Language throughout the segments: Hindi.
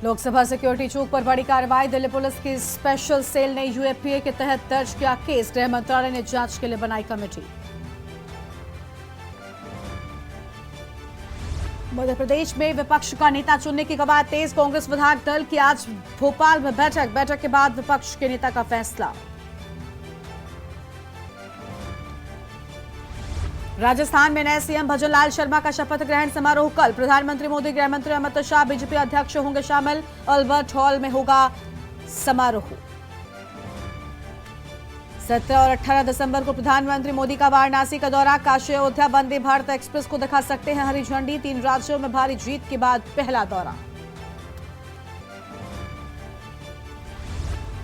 लोकसभा सिक्योरिटी चूक पर बड़ी कार्रवाई। दिल्ली पुलिस की स्पेशल सेल ने यूएपीए के तहत दर्ज किया केस। गृह मंत्रालय ने जांच के लिए बनाई कमेटी। मध्य प्रदेश में विपक्ष का नेता चुनने की कवायद तेज। कांग्रेस विधायक दल की आज भोपाल में बैठक के बाद विपक्ष के नेता का फैसला। राजस्थान में नए सीएम भजनलाल शर्मा का शपथ ग्रहण समारोह कल। प्रधानमंत्री मोदी, गृह मंत्री अमित शाह, बीजेपी अध्यक्ष होंगे शामिल। अल्बर्ट हॉल में होगा समारोह। 17 और 18 दिसंबर को प्रधानमंत्री मोदी का वाराणसी का दौरा। काशी अयोध्या वंदे भारत एक्सप्रेस को दिखा सकते हैं हरी झंडी। 3 राज्यों में भारी जीत के बाद पहला दौरा।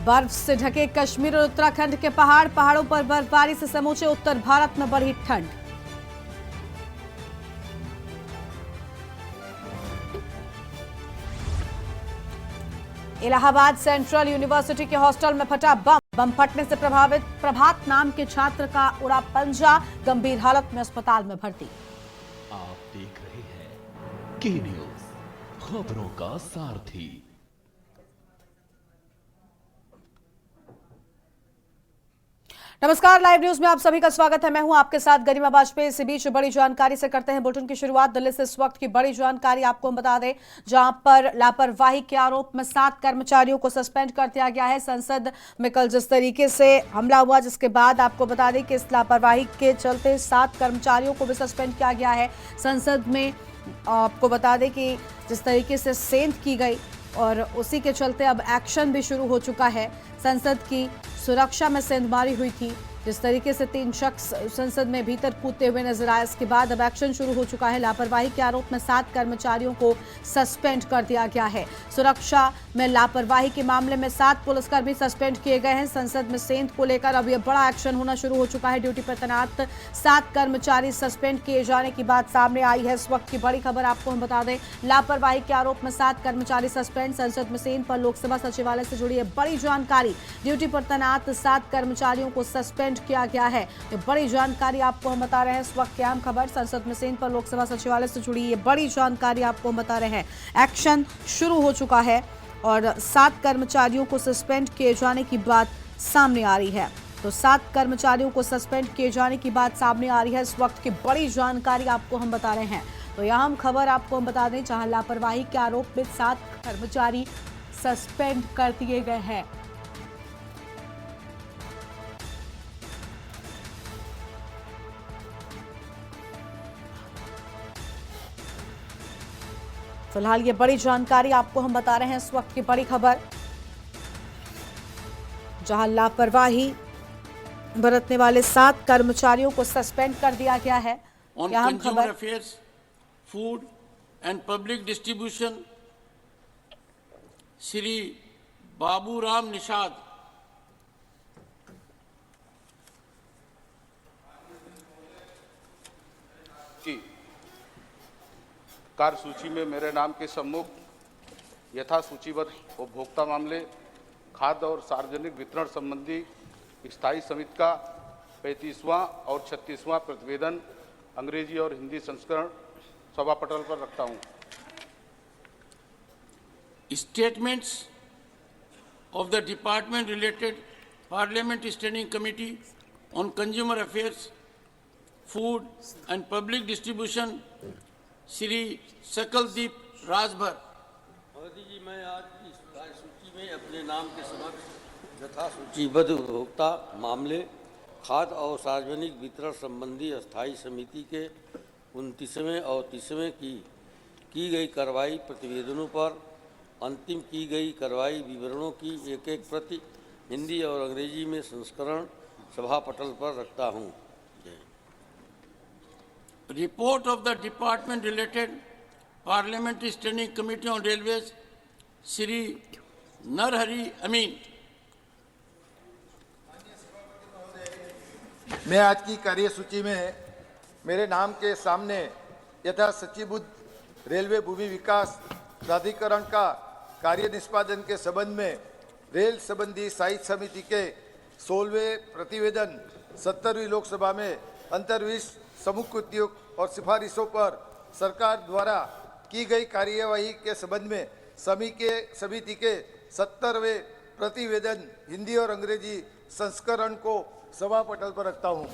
बर्फ से ढके कश्मीर और उत्तराखंड के पहाड़ों पर बर्फबारी से समूचे उत्तर भारत में बढ़ी ठंड। इलाहाबाद सेंट्रल यूनिवर्सिटी के हॉस्टल में फटा बम फटने से प्रभात नाम के छात्र का उड़ा पंजा। गंभीर हालत में अस्पताल में भर्ती। आप देख रहे हैं के न्यूज, खबरों का सारथी। नमस्कार, लाइव न्यूज में आप सभी का स्वागत है। मैं हूं आपके साथ गरिमा वाजपेयी। इसी बीच बड़ी जानकारी से करते हैं बुलेटिन की शुरुआत। दिल्ली से इस वक्त की बड़ी जानकारी आपको हम बता दें, जहां पर लापरवाही के आरोप में 7 कर्मचारियों को सस्पेंड कर दिया गया है। संसद में कल जिस तरीके से हमला हुआ, जिसके बाद आपको बता दें कि इस लापरवाही के चलते 7 कर्मचारियों को भी सस्पेंड किया गया है। संसद में आपको बता दें कि जिस तरीके से सेंध की गई और उसी के चलते अब एक्शन भी शुरू हो चुका है। संसद की सुरक्षा में सेंधमारी हुई थी। जिस तरीके से 3 शख्स संसद में भीतर कूदते हुए नजर आए, इसके बाद अब एक्शन शुरू हो चुका है। लापरवाही के आरोप में 7 कर्मचारियों को सस्पेंड कर दिया गया है। सुरक्षा में लापरवाही के मामले में 7 पुलिसकर्मी सस्पेंड किए गए हैं। संसद में सेंध को लेकर अब यह बड़ा एक्शन होना शुरू हो चुका है। ड्यूटी पर तैनात 7 कर्मचारी सस्पेंड किए जाने की बात सामने आई है। इस वक्त की बड़ी खबर आपको हम बता दें, लापरवाही के आरोप में 7 कर्मचारी सस्पेंड। संसद में सेंध पर लोकसभा सचिवालय से जुड़ी बड़ी जानकारी। ड्यूटी पर तैनात 7 कर्मचारियों को सस्पेंड किया गया है। ये बड़ी जानकारी आपको हम बता रहे हैं। इस वक्त की अहम खबर, संसद में सेंध पर लोकसभा सचिवालय से जुड़ी ये बड़ी जानकारी आपको हम बता रहे हैं। एक्शन शुरू हो चुका है और 7 कर्मचारियों को सस्पेंड किए जाने की बात सामने आ रही है। तो 7 कर्मचारियों को सस्पेंड किए जाने की बात सामने आ रही है। इस वक्त की बड़ी जानकारी आपको हम बता रहे हैं। तो यह अहम खबर आपको हम बता दें, जहां लापरवाही के आरोप में 7 कर्मचारी सस्पेंड कर दिए गए हैं। फिलहाल ये बड़ी जानकारी आपको हम बता रहे हैं। इस वक्त की बड़ी खबर, जहां लापरवाही बरतने वाले 7 कर्मचारियों को सस्पेंड कर दिया गया है। यह consumer affairs, food and public distribution Shri Baburam Nishad की कार्य सूची में मेरे नाम के सम्मुख यथा सूचीबद्ध उपभोक्ता मामले, खाद्य और सार्वजनिक वितरण संबंधी स्थायी समिति का 35वां और 36वां प्रतिवेदन अंग्रेजी और हिंदी संस्करण सभा पटल पर रखता हूं। Statements of the department related parliament standing committee on consumer affairs, food and public distribution Shri Sakaldeep Rajbhar. Modi ji, मैं आज की कार्य सूची में अपने नाम के समक्ष यथा सूचीबद्ध उपभोक्ता मामले, खाद्य और सार्वजनिक वितरण संबंधी स्थायी समिति के 29वें और 30वें की गई कार्रवाई प्रतिवेदनों पर अंतिम की गई कार्रवाई विवरणों की एक प्रति हिंदी और अंग्रेजी में संस्करण सभा पटल पर रखता हूँ। Report of the department related parliamentary standing committee on railways Shri Narhari अमीन। मैं आज की कार्यसूची में मेरे नाम के सामने यथा सचिबुद्ध रेलवे भूमि विकास प्राधिकरण का कार्य निष्पादन के संबंध में रेल संबंधी साहित्य समिति के 16वें प्रतिवेदन 70वीं लोकसभा में अंतर्विष्ट समुचित और सिफारिशों पर सरकार द्वारा की गई कार्यवाही के संबंध में समिति के 70वें प्रतिवेदन हिंदी और अंग्रेजी संस्करण को सभा पटल पर रखता हूं।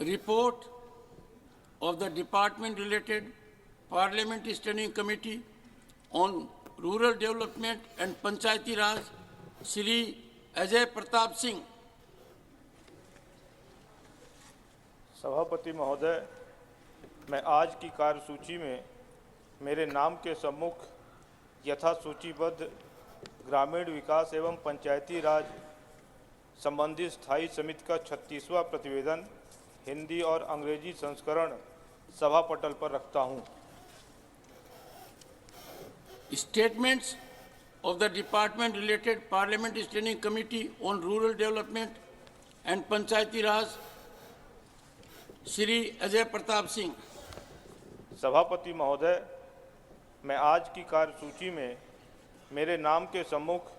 Report of the department related Parliamentary Standing Committee on Rural Development and Panchayati Raj, Shri Ajay Pratap Singh. सभापति महोदय, मैं आज की कार्यसूची में मेरे नाम के सम्मुख यथा सूचीबद्ध ग्रामीण विकास एवं पंचायती राज संबंधी स्थायी समिति का 36वां प्रतिवेदन हिंदी और अंग्रेजी संस्करण सभा पटल पर रखता हूं। Statements of the department related Parliamentary Standing Committee on Rural Development and Panchayati Raj, Shri Ajay Pratap Singh. सभापति महोदय, मैं आज की कार्यसूची में मेरे नाम के सम्मुख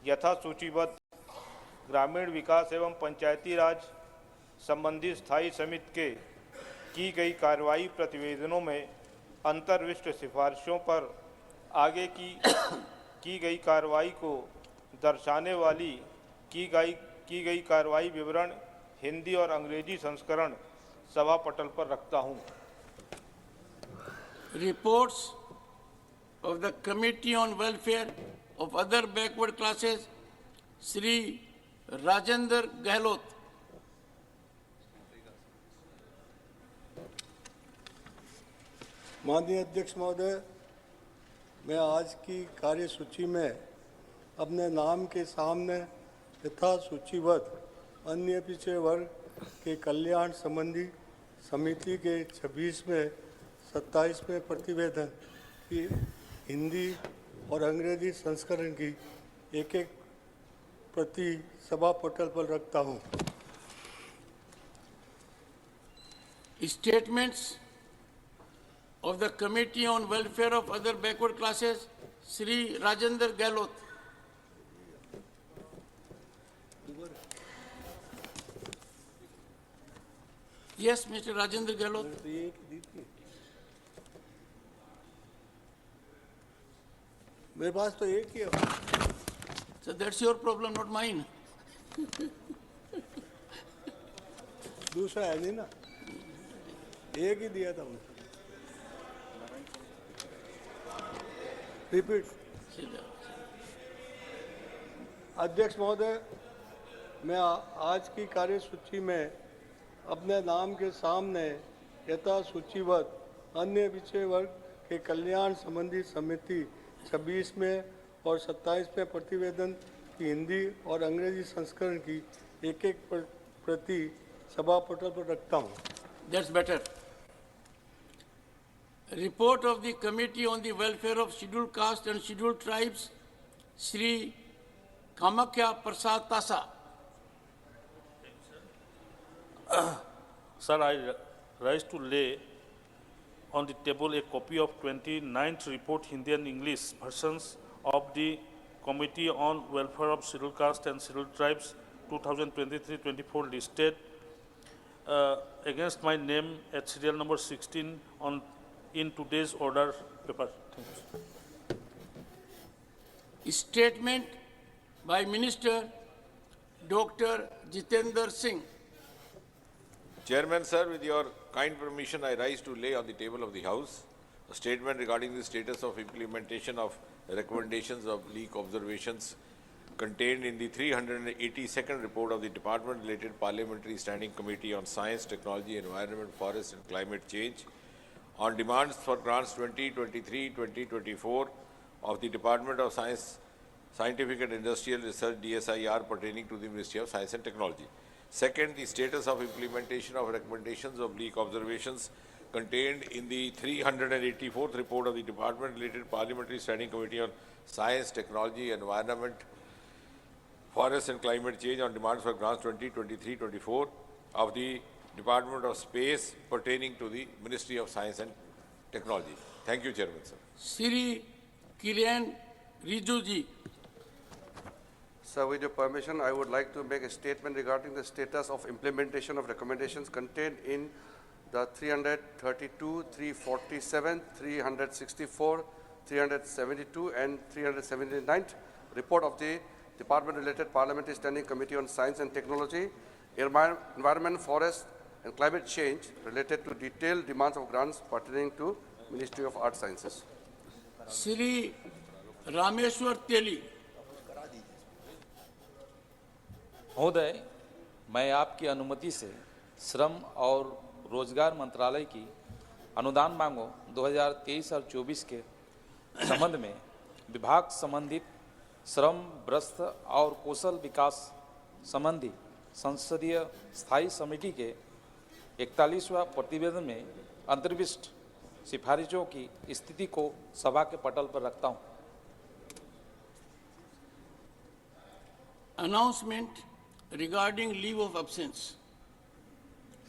यथा सूचीबद्ध ग्रामीण विकास एवं पंचायती राज संबंधी स्थायी समिति के की गई कार्रवाई प्रतिवेदनों में अंतर्विष्ट सिफारिशों पर आगे की गई कार्रवाई को दर्शाने वाली की गई कार्रवाई विवरण हिंदी और अंग्रेजी संस्करण सभा पटल पर रखता हूं। Reports of the Committee on Welfare of Other Backward Classes, Shri Rajendra Gehlot. माननीय अध्यक्ष महोदय, मैं आज की कार्यसूची में अपने नाम के सामने यथा सूचीबद्ध अन्य पिछड़े वर्ग के कल्याण संबंधी समिति के 26वें 27वें प्रतिवेदन की हिंदी और अंग्रेजी संस्करण की एक प्रति सभा पटल पर रखता हूं। Statements of the Committee on Welfare of Other Backward Classes, Shri Rajendra Gehlot. Yes, Mr. Rajendra Gehlot. मेरे पास तो एक ही है। So that's your problem, not mine. दूसरा है नहीं ना, एक ही दिया था हमने। रिपीट। अध्यक्ष महोदय, मैं आज की कार्यसूची में अपने नाम के सामने यथा सूचीबद्ध अन्य पिछड़े वर्ग के कल्याण संबंधी समिति 26वें और 27वें प्रतिवेदन की हिंदी और अंग्रेजी संस्करण की एक प्रति सभा पटल पर रखता हूं। That's better. Report of the Committee on the Welfare of Scheduled Castes and Scheduled Tribes, Shri Kamakhya Prasad Tasa. Sir, I rise to lay on the table a copy of 29th report Hindi and English versions of the Committee on Welfare of Scheduled Castes and Scheduled Tribes 2023-24 listed against my name at serial number 16 in today's order paper. Thank you. Statement by Minister Dr. Jitendra Singh. Chairman, sir, with your kind permission, I rise to lay on the table of the House a statement regarding the status of implementation of recommendations of leak observations contained in the 382nd report of the Department-related Parliamentary Standing Committee on Science, Technology, Environment, Forest and Climate Change on demands for grants 2023-2024 of the Department of Science, Scientific and Industrial Research DSIR pertaining to the Ministry of Science and Technology. Second, the status of implementation of recommendations of leak observations contained in the 384th report of the Department-related Parliamentary Standing Committee on Science, Technology, Environment, Forest and Climate Change on demands for grants 2023-24 of the Department of Space pertaining to the Ministry of Science and Technology. Thank you, Chairman, sir. Shri Kiran Rijuji. Sir, with your permission, I would like to make a statement regarding the status of implementation of recommendations contained in the 332, 347, 364, 372 and 379th report of the Department-related Parliamentary Standing Committee on Science and Technology, Environment, Forest and Climate Change related to detailed demands of grants pertaining to Ministry of Arts Sciences. Shri Rameshwar Teli. महोदय, मैं आपकी अनुमति से श्रम और रोजगार मंत्रालय की अनुदान मांगों 2023 और 24 के संबंध में विभाग संबंधित श्रम, भ्रष्ट और कौशल विकास संबंधी संसदीय स्थायी समिति के 41वां प्रतिवेदन में अंतर्विष्ट सिफारिशों की स्थिति को सभा के पटल पर रखता हूं। Announcement regarding leave of absence.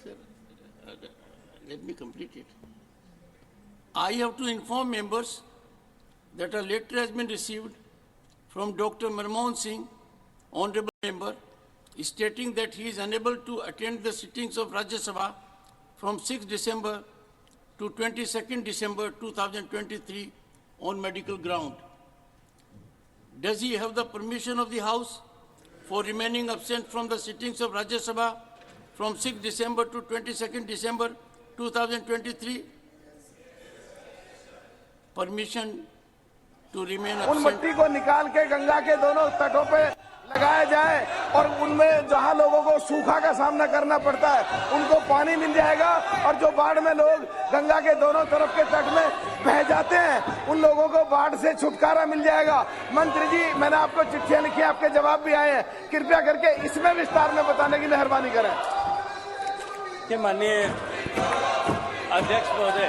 Sir, let me complete it. I have to inform members that a letter has been received from Dr. Manmohan Singh, Honorable Member, stating that he is unable to attend the sittings of Rajya Sabha from 6 December to 22nd December 2023 on medical ground. Does he have the permission of the House for remaining absent from the sittings of Rajya Sabha from 6 December to 22nd December 2023? Permission to remain उन absent. मट्टी को निकाल के गंगा के दोनों तटों पे लगाया जाए और उनमें जहां लोगों को सूखा का सामना करना पड़ता है उनको पानी मिल जाएगा और जो बाढ़ में लोग गंगा के दोनों तरफ के तट में बह जाते हैं उन लोगों को बाढ़ से छुटकारा मिल जाएगा। मंत्री जी, मैंने आपको चिट्ठियां लिखी, आपके जवाब भी आए हैं, कृपया करके इसमें विस्तार में बताने की मेहरबानी करें। माननीय अध्यक्ष महोदय,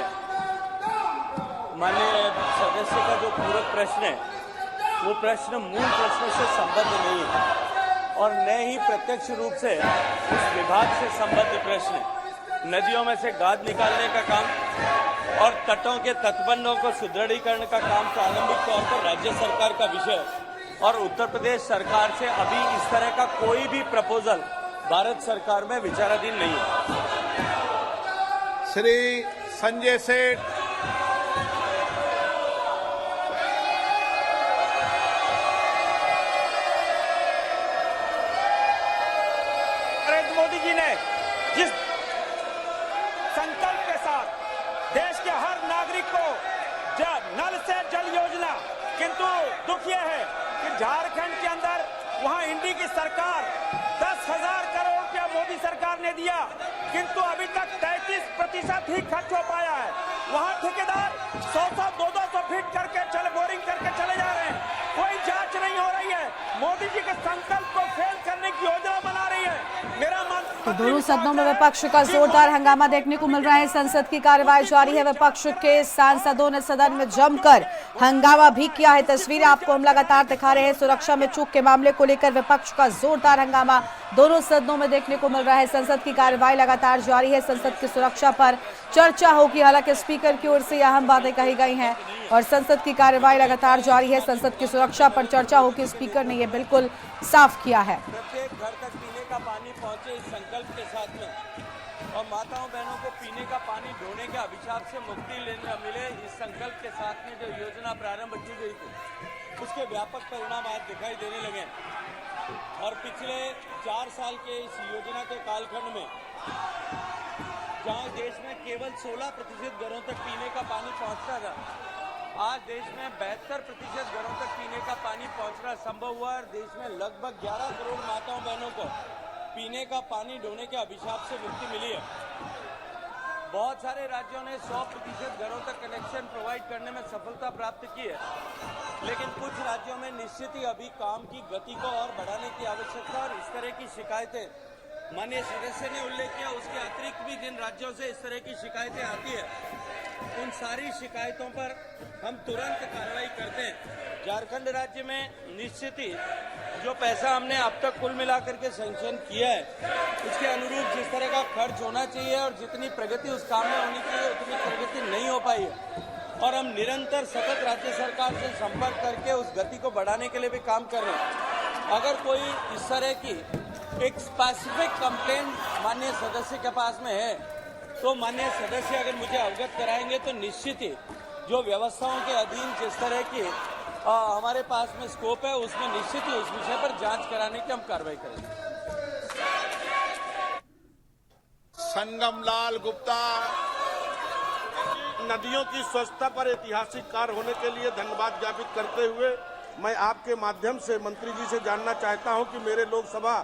माननीय सदस्य का जो पूरक प्रश्न है वो प्रश्न मूल प्रश्न से संबद्ध नहीं है और न ही प्रत्यक्ष रूप से उस विभाग से संबद्ध प्रश्न है। नदियों में से गाद निकालने का काम और तटों के तटबंधों को सुदृढ़ीकरण का काम प्रारंभिक तौर पर राज्य सरकार का विषय है और उत्तर प्रदेश सरकार से अभी इस तरह का कोई भी प्रपोजल भारत सरकार में विचाराधीन नहीं है। श्री संजय सेठ। मोदी जी ने जिस संकल्प के साथ देश के हर नागरिक को नल से जल योजना, किंतु दुख यह है कि झारखंड के अंदर वहां इंडी की सरकार 10,000 करोड़ रुपया मोदी सरकार ने दिया, किंतु अभी तक 33% ही खर्च हो पाया है। वहां ठेकेदार 100 200 फीट करके बोरिंग करके चले जा रहे हैं, कोई जांच नहीं हो रही है। मोदी जी के संकल्प को फेल करने की योजना बना रही है। मेरा तो दोनों सदनों में विपक्ष का जोरदार हंगामा देखने को मिल रहा है। संसद की कार्यवाही जारी है। विपक्ष के सांसदों ने सदन में जमकर हंगामा भी किया है। तस्वीरें आपको हम लगातार दिखा रहे हैं। सुरक्षा में चूक के मामले को लेकर विपक्ष का जोरदार हंगामा दोनों सदनों में देखने को मिल रहा है। संसद की कार्यवाही लगातार जारी है। संसद की सुरक्षा पर चर्चा होगी, हालांकि स्पीकर की ओर से अहम बातें कही गई हैं और संसद की कार्यवाही लगातार जारी है। संसद की सुरक्षा पर चर्चा होगी, स्पीकर ने यह बिल्कुल साफ किया है। प्रत्येक घर तक पीने का पानी पहुंचे इस संकल्प के साथ में और माताओं बहनों को पीने का पानी ढोने के अभिशाप से मुक्ति लेने मिले, इस संकल्प के साथ में जो योजना प्रारंभ की गई थी उसके व्यापक परिणाम आज दिखाई देने लगे और पिछले 4 साल के इस योजना के कालखंड में जहां देश में केवल 16% घरों तक पीने का पानी पहुंचता था, आज देश में 72% घरों तक पीने का पानी पहुंचना संभव हुआ और देश में लगभग 11 करोड़ माताओं बहनों को पीने का पानी ढोने के अभिशाप से मुक्ति मिली है। बहुत सारे राज्यों ने 100% घरों तक कनेक्शन प्रोवाइड करने में सफलता प्राप्त की है, लेकिन कुछ राज्यों में निश्चित ही अभी काम की गति को और बढ़ाने की आवश्यकता और इस तरह की शिकायतें माननीय सदस्य ने उल्लेख किया, उसके अतिरिक्त भी जिन राज्यों से इस तरह की शिकायतें आती है उन सारी शिकायतों पर हम तुरंत कार्रवाई करते हैं। झारखंड राज्य में निश्चित ही जो पैसा हमने अब तक कुल मिलाकर के सैंक्शन किया है उसके अनुरूप जिस तरह का खर्च होना चाहिए और जितनी प्रगति उस काम में होनी चाहिए उतनी प्रगति नहीं हो पाई है और हम निरंतर सतत राज्य सरकार से संपर्क करके उस गति को बढ़ाने के लिए भी काम कर रहे हैं। अगर कोई इस तरह की एक स्पेसिफिक कंप्लेंट माननीय सदस्य के पास में है तो माननीय सदस्य अगर मुझे अवगत कराएंगे तो निश्चित ही जो व्यवस्थाओं के अधीन जिस तरह की हमारे पास में स्कोप है उसमें निश्चित ही उस विषय पर जांच कराने की हम कार्रवाई करेंगे। संगमलाल गुप्ता। नदियों की स्वच्छता पर ऐतिहासिक कार्य होने के लिए धन्यवाद ज्ञापित करते हुए मैं आपके माध्यम से मंत्री जी से जानना चाहता हूं कि मेरे लोकसभा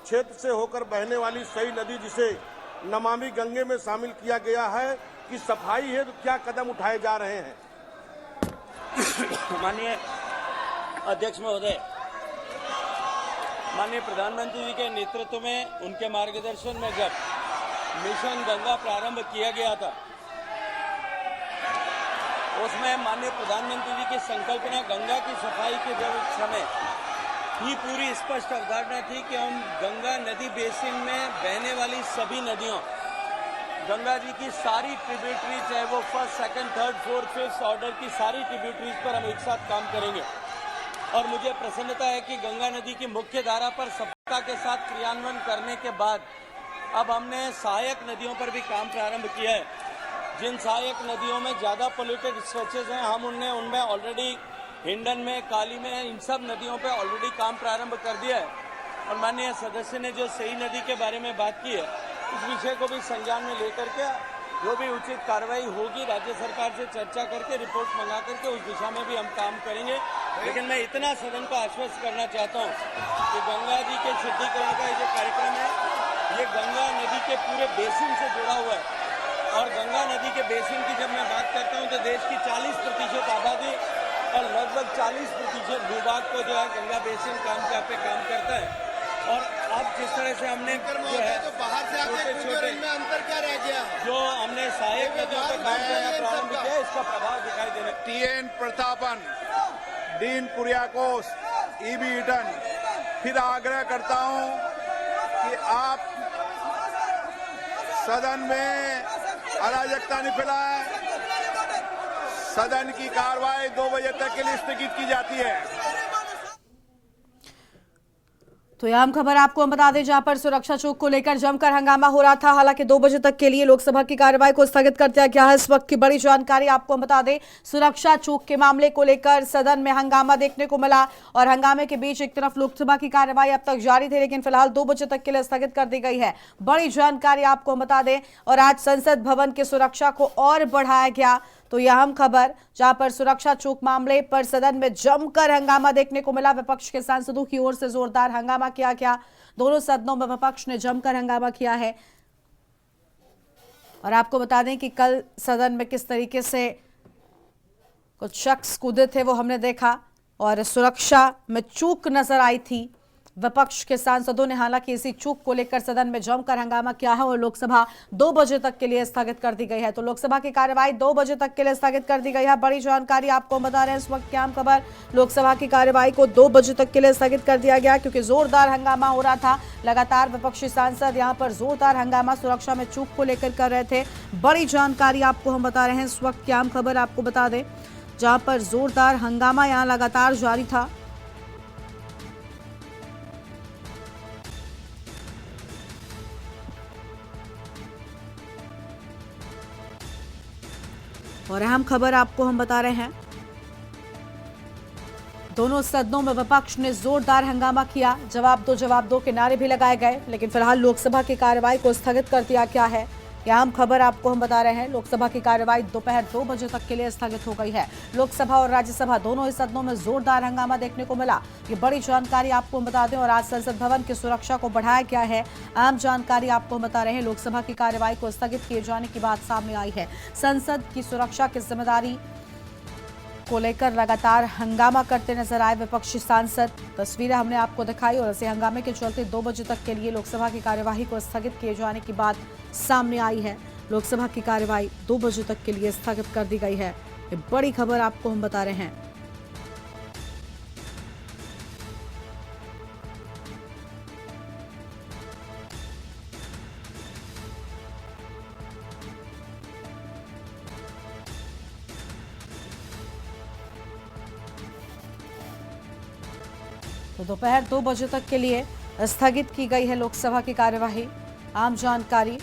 क्षेत्र से होकर बहने वाली सई नदी जिसे नमामि गंगे में शामिल किया गया है कि सफाई है तो क्या कदम उठाए जा रहे हैं? माननीय अध्यक्ष महोदय, माननीय प्रधानमंत्री जी के नेतृत्व में उनके मार्गदर्शन में जब मिशन गंगा प्रारंभ किया गया था उसमें माननीय प्रधानमंत्री जी की संकल्पना गंगा की सफाई के जब समय ही पूरी स्पष्ट अवधारणा थी कि हम गंगा नदी बेसिन में बहने वाली सभी नदियों, गंगा जी की सारी ट्रिब्यूटरी, चाहे वो first, second, third, fourth, fifth order की सारी ट्रिब्यूटरीज पर हम एक साथ काम करेंगे। और मुझे प्रसन्नता है कि गंगा नदी की मुख्य धारा पर सफलता के साथ क्रियान्वयन करने के बाद अब हमने सहायक नदियों पर भी काम प्रारंभ किया है। जिन सहायक नदियों में ज्यादा पोल्यूटेड स्ट्रेचेज हैं हम उनमें ऑलरेडी हिंडन में, काली में, इन सब नदियों पे ऑलरेडी काम प्रारंभ कर दिया है। और माननीय सदस्य ने जो सई नदी के बारे में बात की है इस विषय को भी संज्ञान में लेकर के जो भी उचित कार्रवाई होगी राज्य सरकार से चर्चा करके रिपोर्ट मंगा करके उस दिशा में भी हम काम करेंगे। लेकिन मैं इतना सदन को आश्वस्त करना चाहता हूँ कि गंगा जी के शुद्धिकरण का ये जो कार्यक्रम है ये गंगा नदी के पूरे बेसिन से जुड़ा हुआ है। और गंगा नदी के बेसिन की जब मैं बात करता हूँ तो देश की 40% आबादी और लगभग 40% भूभाग को जो है गंगा बेसिन पे काम करता है। और अब जिस तरह से हमने जो है छोटे अंतर क्या रह गया? जो हमने सहायक नदियों पर काम करना प्रारंभ किया इसका प्रभाव दिखाई देने। TN प्रतापन, डीन कुरियाकोस, EB ईटन, फिर आग्रह करता हूं कि आप सदन में अराजकता नहीं फैलाएं। सदन की कार्रवाई 2 बजे तक के लिए स्थगित की जाती है। तो यह अहम खबर आपको हम बता दें, जहां पर सुरक्षा चौक को लेकर जमकर हंगामा हो रहा था। हालांकि 2 बजे तक के लिए लोकसभा की कार्यवाही को स्थगित कर दिया गया है। इस वक्त की बड़ी जानकारी आपको हम बता दें, सुरक्षा चौक के मामले को लेकर सदन में हंगामा देखने को मिला और हंगामे के बीच एक तरफ लोकसभा की कार्यवाही अब तक जारी थी लेकिन फिलहाल 2 बजे तक के लिए स्थगित कर दी गई है। बड़ी जानकारी आपको हम बता दें। और आज संसद भवन की सुरक्षा को और बढ़ाया गया। तो यह अहम खबर, जहां पर सुरक्षा चौक मामले पर सदन में जमकर हंगामा देखने को मिला। विपक्ष के सांसदों की ओर से जोरदार हंगामा किया गया। दोनों सदनों में विपक्ष ने जमकर हंगामा किया है। और आपको बता दें कि कल सदन में किस तरीके से कुछ शख्स कूदे थे वो हमने देखा और सुरक्षा में चूक नजर आई थी। विपक्ष के सांसदों ने हालांकि इसी चूक को लेकर सदन में जमकर हंगामा किया है और लोकसभा 2 बजे तक के लिए स्थगित कर दी गई है। तो लोकसभा की कार्यवाही 2 बजे तक के लिए स्थगित कर दी गई है। बड़ी जानकारी आपको बता रहे हैं इस वक्त की अहम खबर, लोकसभा की कार्यवाही को 2 बजे तक के लिए स्थगित कर दिया गया क्योंकि जोरदार हंगामा हो रहा था। लगातार विपक्षी सांसद यहां पर जोरदार हंगामा सुरक्षा में चूक को लेकर कर रहे थे। बड़ी जानकारी आपको हम बता रहे हैं इस वक्त की अहम खबर आपको बता दें, जहां पर जोरदार हंगामा यहां लगातार जारी था। और अहम खबर आपको हम बता रहे हैं, दोनों सदनों में विपक्ष ने जोरदार हंगामा किया। जवाब दो के नारे भी लगाए गए लेकिन फिलहाल लोकसभा की कार्यवाही को स्थगित कर दिया गया है। यह अहम खबर आपको हम बता रहे हैं। लोकसभा की कार्यवाही दोपहर 2 बजे तक के लिए स्थगित हो गई है। लोकसभा और राज्यसभा दोनों ही सदनों में जोरदार हंगामा देखने को मिला। ये बड़ी जानकारी आपको हम बता दें। और आज संसद भवन की सुरक्षा को बढ़ाया गया है। अहम जानकारी आपको हम बता रहे हैं, लोकसभा की कार्यवाही को स्थगित किए जाने की बात सामने आई है। संसद की सुरक्षा की जिम्मेदारी को लेकर लगातार हंगामा करते नजर आए विपक्षी सांसद। तस्वीरें हमने आपको दिखाई और इसे हंगामे के चलते 2 बजे तक के लिए लोकसभा की कार्यवाही को स्थगित किए जाने की बात सामने आई है। लोकसभा की कार्यवाही 2 बजे तक के लिए स्थगित कर दी गई है। ये बड़ी खबर आपको हम बता रहे हैं। तो दोपहर 2 बजे तक के लिए स्थगित की गई है लोकसभा की कार्यवाही। आम जानकारी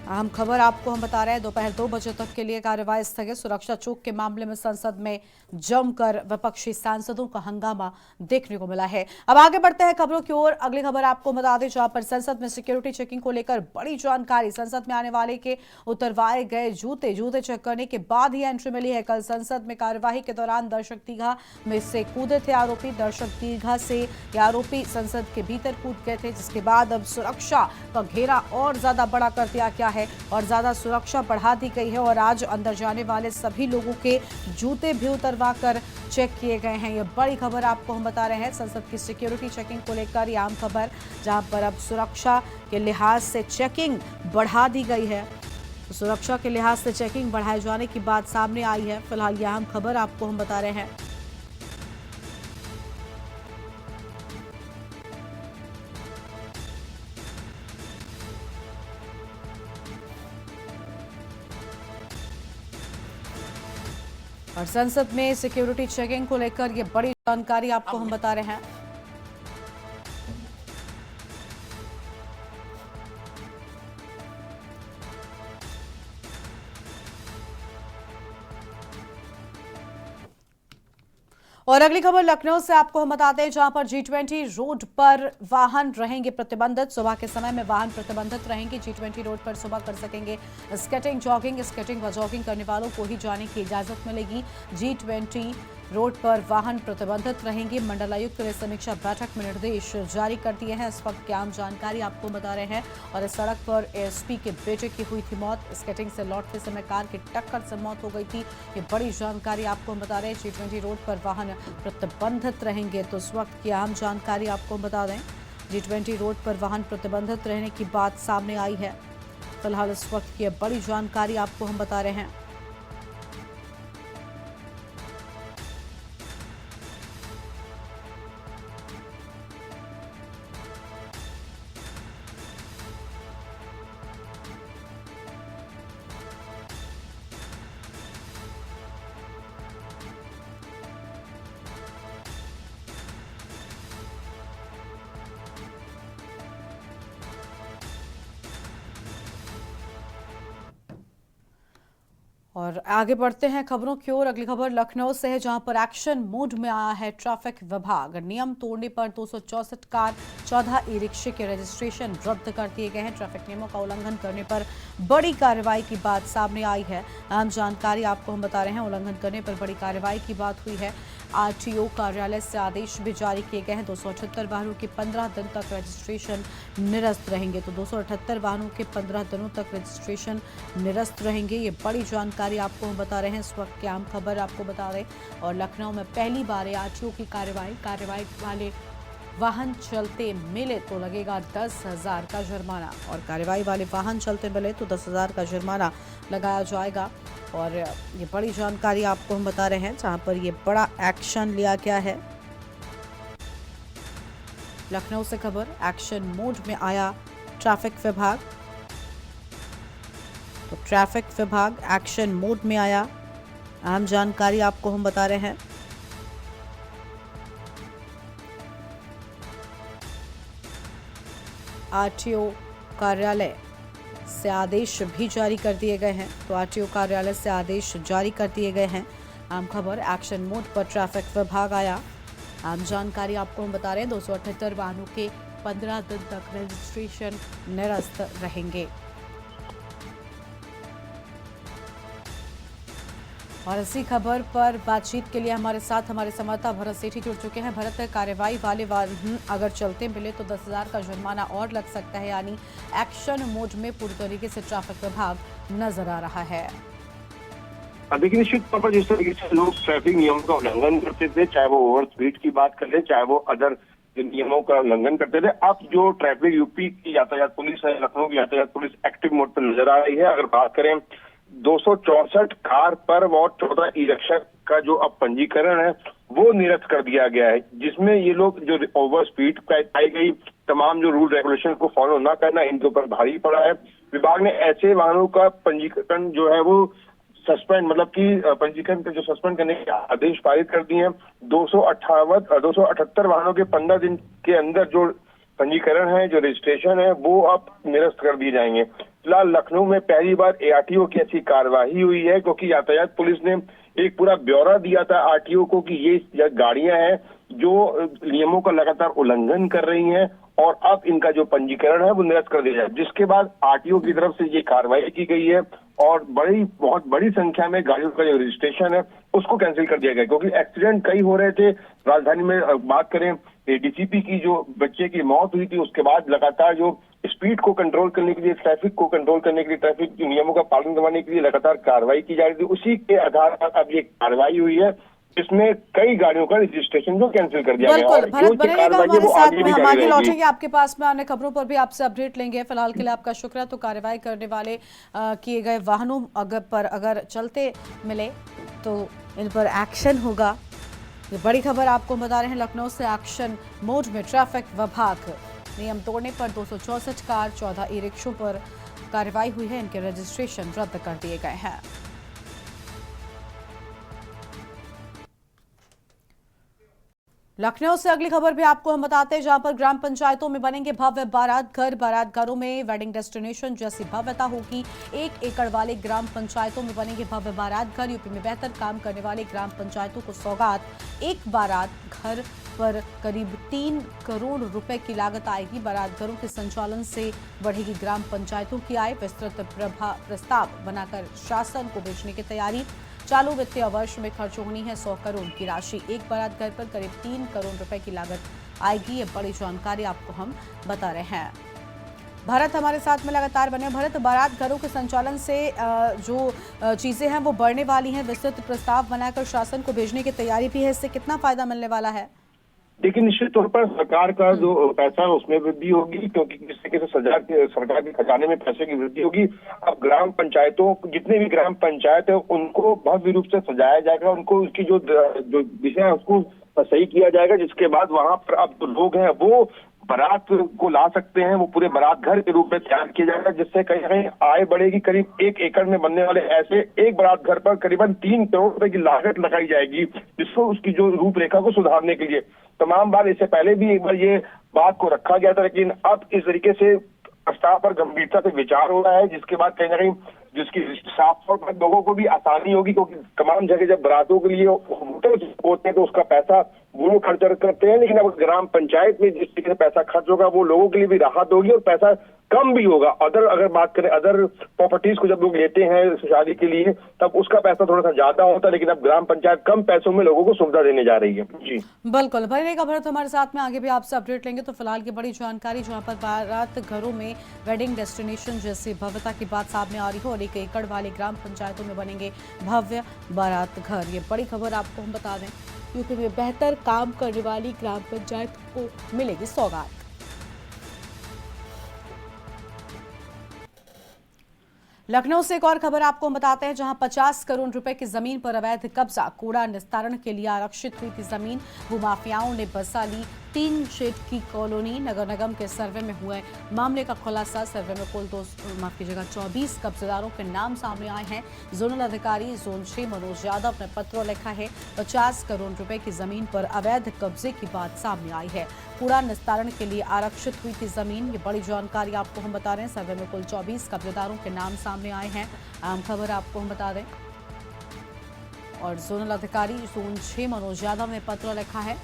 अहम खबर आपको हम बता रहे हैं, दोपहर 2 बजे तक के लिए कार्यवाही स्थगित। सुरक्षा चूक के मामले में संसद में जमकर विपक्षी सांसदों का हंगामा देखने को मिला है। अब आगे बढ़ते हैं खबरों की ओर। अगली खबर आपको बता दें, जहां पर संसद में सिक्योरिटी चेकिंग को लेकर बड़ी जानकारी। संसद में आने वाले के उतरवाए गए जूते चेक करने के बाद ही एंट्री मिली है। कल संसद में कार्यवाही के दौरान दर्शक दीघा में से कूदे थे आरोपी। दर्शक दीघा से ये आरोपी संसद के भीतर कूद गए थे, जिसके बाद अब सुरक्षा का घेरा और ज्यादा बड़ा कर दिया गया है और ज्यादा सुरक्षा बढ़ा दी गई है। और आज अंदर जाने वाले सभी लोगों के जूते भी उतरवा कर चेक किए गए हैं। ये बड़ी खबर आपको हम बता रहे हैं, संसद की सिक्योरिटी चेकिंग को लेकर ये आम खबर, जहां पर अब सुरक्षा के लिहाज से चेकिंग बढ़ा दी गई है। सुरक्षा के लिहाज से चेकिंग बढ़ाए जाने की बात सामने आई है। फिलहाल यह अहम खबर आपको हम बता रहे हैं। और संसद में सिक्योरिटी चेकिंग को लेकर ये बड़ी जानकारी आपको हम बता रहे हैं। और अगली खबर लखनऊ से आपको हम बताते हैं, जहां पर G20 रोड पर वाहन रहेंगे प्रतिबंधित। सुबह के समय में वाहन प्रतिबंधित रहेंगे। G20 रोड पर सुबह कर सकेंगे स्केटिंग, जॉगिंग। स्केटिंग व जॉगिंग करने वालों को ही जाने की इजाजत मिलेगी। G20 रोड पर वाहन प्रतिबंधित रहेंगे। मंडलायुक्त ने समीक्षा बैठक में निर्देश जारी कर दिए हैं। इस वक्त की आम जानकारी आपको बता रहे हैं। और इस सड़क पर एएसपी के बेटे की हुई थी मौत। स्केटिंग से लौटते समय कार की टक्कर से मौत हो गई थी। ये बड़ी जानकारी आपको हम बता रहे हैं। G20 रोड पर वाहन प्रतिबंधित रहेंगे। तो इस वक्त की आम जानकारी आपको बता दें, G20 रोड पर वाहन प्रतिबंधित रहने की बात सामने आई है। फिलहाल इस वक्त की बड़ी जानकारी आपको हम बता रहे हैं। और आगे बढ़ते हैं खबरों की ओर। अगली खबर लखनऊ से है, जहां पर एक्शन मोड में आया है ट्रैफिक विभाग। नियम तोड़ने पर 264 कार, 14 ई रिक्शे के रजिस्ट्रेशन रद्द कर दिए गए हैं। ट्रैफिक नियमों का उल्लंघन करने पर बड़ी कार्रवाई की बात सामने आई है। अहम जानकारी आपको हम बता रहे हैं। उल्लंघन करने पर बड़ी कार्रवाई की बात हुई है। आरटीओ कार्यालय से आदेश भी जारी किए गए हैं। 278 वाहनों के 15 दिन तक रजिस्ट्रेशन निरस्त रहेंगे। तो 278 वाहनों के 15 दिनों तक रजिस्ट्रेशन निरस्त रहेंगे। ये बड़ी जानकारी आपको हम बता रहे हैं। इस वक्त की आम खबर आपको बता रहे। और लखनऊ में पहली बार आरटीओ की कार्रवाई वाले वाहन चलते मिले तो लगेगा 10,000 का जुर्माना। और कार्रवाई वाले वाहन चलते मिले तो 10,000 का जुर्माना लगाया जाएगा। और ये बड़ी जानकारी आपको हम बता रहे हैं, जहां पर ये बड़ा एक्शन लिया गया है। लखनऊ से खबर, एक्शन मोड में आया ट्रैफिक विभाग। तो ट्रैफिक विभाग एक्शन मोड में आया। अहम जानकारी आपको हम बता रहे हैं। आरटीओ कार्यालय से आदेश भी जारी कर दिए गए हैं। तो आरटीओ कार्यालय से आदेश जारी कर दिए गए हैं। आम खबर, एक्शन मोड पर ट्रैफिक विभाग आया। आम जानकारी आपको हम बता रहे हैं। 278 वाहनों के 15 दिन तक रजिस्ट्रेशन निरस्त रहेंगे। और इसी खबर पर बातचीत के लिए हमारे साथ हमारे संवाददाता भरत सेठी जुड़ चुके हैं। भरत, कार्रवाई वाले वाहन अगर चलते मिले तो 10,000 का जुर्माना और लग सकता है, यानी एक्शन मोड में पूरी तरीके से ट्रैफिक विभाग नजर आ रहा है। देखिए, निश्चित तौर पर जिस तरीके से लोग ट्रैफिक नियमों का उल्लंघन करते थे, चाहे वो ओवर स्पीड की बात कर ले, चाहे वो अदर नियमों का उल्लंघन करते थे, अब जो ट्रैफिक यूपी की यातायात पुलिस है, लखनऊ की यातायात पुलिस एक्टिव मोड पर नजर आ रही है। अगर बात करें 264 कार पर और 14 ई रिक्शा का जो अब पंजीकरण है वो निरस्त कर दिया गया है, जिसमें ये लोग जो ओवर स्पीड पाई गई, तमाम जो रूल रेगुलेशन को फॉलो ना करना, इनके ऊपर भारी पड़ा है। विभाग ने ऐसे वाहनों का पंजीकरण जो है वो सस्पेंड, मतलब कि पंजीकरण जो सस्पेंड करने के आदेश पारित कर दिए हैं। 278 वाहनों के 15 दिन के अंदर जो पंजीकरण है, जो रजिस्ट्रेशन है, वो अब निरस्त कर दिए जाएंगे। फिलहाल लखनऊ में पहली बार ARTO की ऐसी कार्रवाई हुई है, क्योंकि यातायात पुलिस ने एक पूरा ब्यौरा दिया था RTO को कि ये गाड़ियां हैं जो नियमों का लगातार उल्लंघन कर रही हैं और अब इनका जो पंजीकरण है वो निरस्त कर दिया जाए, जिसके बाद RTO की तरफ से ये कार्रवाई की गई है और बहुत बड़ी संख्या में गाड़ियों का जो रजिस्ट्रेशन है उसको कैंसिल कर दिया गया, क्योंकि एक्सीडेंट कई हो रहे थे। राजधानी में बात करें, DCP की जो बच्चे की मौत हुई थी उसके बाद लगातार जो स्पीड को कंट्रोल करने के लिए, ट्रैफिक को कंट्रोल करने के लिए, ट्रैफिक नियमों का पालन करवाने के लिए लगातार कार्रवाई की जा रही थी। उसी के आधार पर अब ये कार्रवाई हुई है, इसमें कई गाड़ियों का रजिस्ट्रेशन जो कैंसिल कर दिया गया। बिल्कुल, भरत बनेगा हमारे साथ में, हम आगे लौटेंगे आपके पास में, अन्य खबरों पर भी आपसे अपडेट लेंगे। फिलहाल के लिए आपका शुक्र है। तो कार्रवाई करने वाले किए गए वाहनों अगर चलते मिले तो इन पर एक्शन होगा। ये बड़ी खबर आपको बता रहे हैं लखनऊ से। एक्शन मोड में ट्रैफिक विभाग, नियम तोड़ने पर 264 कार, 14 ई-रिक्शों पर कार्रवाई हुई है। इनके रजिस्ट्रेशन रद्द कर दिए गए हैं। लखनऊ से अगली खबर भी आपको हम बताते हैं, जहां पर ग्राम पंचायतों में बनेंगे भव्य बारात घरों में वेडिंग डेस्टिनेशन जैसी भव्यता होगी। 1 एकड़ वाले ग्राम पंचायतों में बनेंगे भव्य बारात घर। यूपी में बेहतर काम करने वाले ग्राम पंचायतों को सौगात। एक बारात घर पर करीब 3 करोड़ रुपए की लागत आएगी। बारात घरों के संचालन से बढ़ेगी ग्राम पंचायतों की आय। विस्तृत प्रस्ताव बनाकर शासन को भेजने की तैयारी। चालू वित्तीय वर्ष में खर्च होनी है 100 करोड़ की राशि। एक बारात घर पर करीब 3 करोड़ रुपए की लागत आएगी। ये बड़ी जानकारी आपको हम बता रहे हैं। भारत हमारे साथ में लगातार बने। भारत, बारात घरों के संचालन से जो चीजें हैं वो बढ़ने वाली हैं। विस्तृत प्रस्ताव बनाकर शासन को भेजने की तैयारी भी है। इससे कितना फायदा मिलने वाला है? देखिए, निश्चित तौर पर सरकार का जो पैसा है उसमें वृद्धि होगी, क्योंकि जिस तरीके से सरकार के खजाने में पैसे की वृद्धि होगी। अब ग्राम पंचायतों, जितने भी ग्राम पंचायत है उनको भव्य रूप से सजाया जाएगा। उनको उसकी जो दिशा है उसको सही किया जाएगा, जिसके बाद वहां पर अब जो लोग हैं वो बारात को ला सकते हैं। वो पूरे बारात घर के रूप में तैयार किया जाएगा, जिससे कहीं ना कहीं आय बढ़ेगी। करीब 1 एकड़ में बनने वाले ऐसे एक बारात घर पर करीबन 3 करोड़ रुपए की लागत लगाई जाएगी, जिसको उसकी जो रूपरेखा को सुधारने के लिए तमाम बार, इससे पहले भी एक बार ये बात को रखा गया था, लेकिन अब इस तरीके से प्रस्ताव पर गंभीरता से विचार हो रहा है, जिसके बाद कहीं ना कहीं जिसकी साफ तौर पर लोगों को भी आसानी होगी, क्योंकि तमाम जगह जब बारातों के लिए होटल होते हैं तो उसका पैसा वो खर्च करते हैं, लेकिन अब ग्राम पंचायत में जिस तरीके से पैसा खर्च होगा वो लोगों के लिए भी राहत होगी और पैसा कम भी होगा। अगर बात करें अदर प्रॉपर्टीज को जब लोग लेते हैं शादी के लिए तब उसका पैसा थोड़ा सा ज्यादा होता है, लेकिन अब ग्राम पंचायत कम पैसों में लोगों को सुविधा देने जा रही है। जी बिल्कुल, बनेगा भरत हमारे साथ में, आगे भी आपसे अपडेट लेंगे। तो फिलहाल की बड़ी जानकारी, जहां पर बारात घरों में वेडिंग डेस्टिनेशन जैसी भव्यता की बात सामने आ रही हो और 1 एकड़ वाले ग्राम पंचायतों में बनेंगे भव्य बारात घर। ये बड़ी खबर आपको हम बता दें, यूपी में बेहतर काम करने वाली ग्राम पंचायत को मिलेगी सौगात। लखनऊ से एक और खबर आपको बताते हैं, जहां 50 करोड़ रुपए की जमीन पर अवैध कब्जा। कूड़ा निस्तारण के लिए आरक्षित हुई थी जमीन, भूमाफियाओं ने बसा ली 3 शेड की कॉलोनी। नगर निगम के सर्वे में हुए मामले का खुलासा। सर्वे में कुल 24 कब्जेदारों के नाम सामने आए हैं। जोनल अधिकारी जोन 6 मनोज यादव ने पत्र लिखा है। 50 करोड़ रुपए की जमीन पर अवैध कब्जे की बात सामने आई है। कूड़ा निस्तारण के लिए आरक्षित हुई थी जमीन। ये बड़ी जानकारी आपको हम बता रहे हैं। सर्वे में कुल 24 कब्जेदारों के नाम सामने आए हैं। अहम खबर आपको हम बता दें, और जोनल अधिकारी जोन 6 मनोज यादव ने पत्र लिखा है।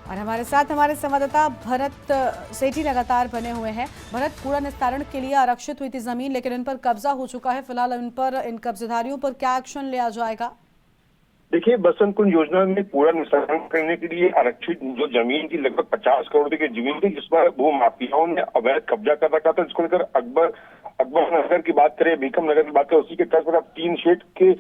और हमारे साथ हमारे संवाददाता भरत सेठी लगातार बने हुए हैं। भरत, कूड़ा निस्तारण के लिए आरक्षित हुई थी जमीन, लेकिन इन पर कब्जा हो चुका है। फिलहाल इन कब्जेदारियों पर क्या एक्शन लिया जाएगा? देखिए, बसंत कुंज योजना में कूड़ा निस्तारण करने के लिए आरक्षित जो जमीन की लगभग 50 करोड़ रुपए की जमीन थी, जिस पर भू माफियाओं ने अवैध कब्जा कर रखा था, जिसको लेकर अकबर नगर की बात करें, भीखम नगर की बात करें, उसी के तर्ज पर अब 3 शेड के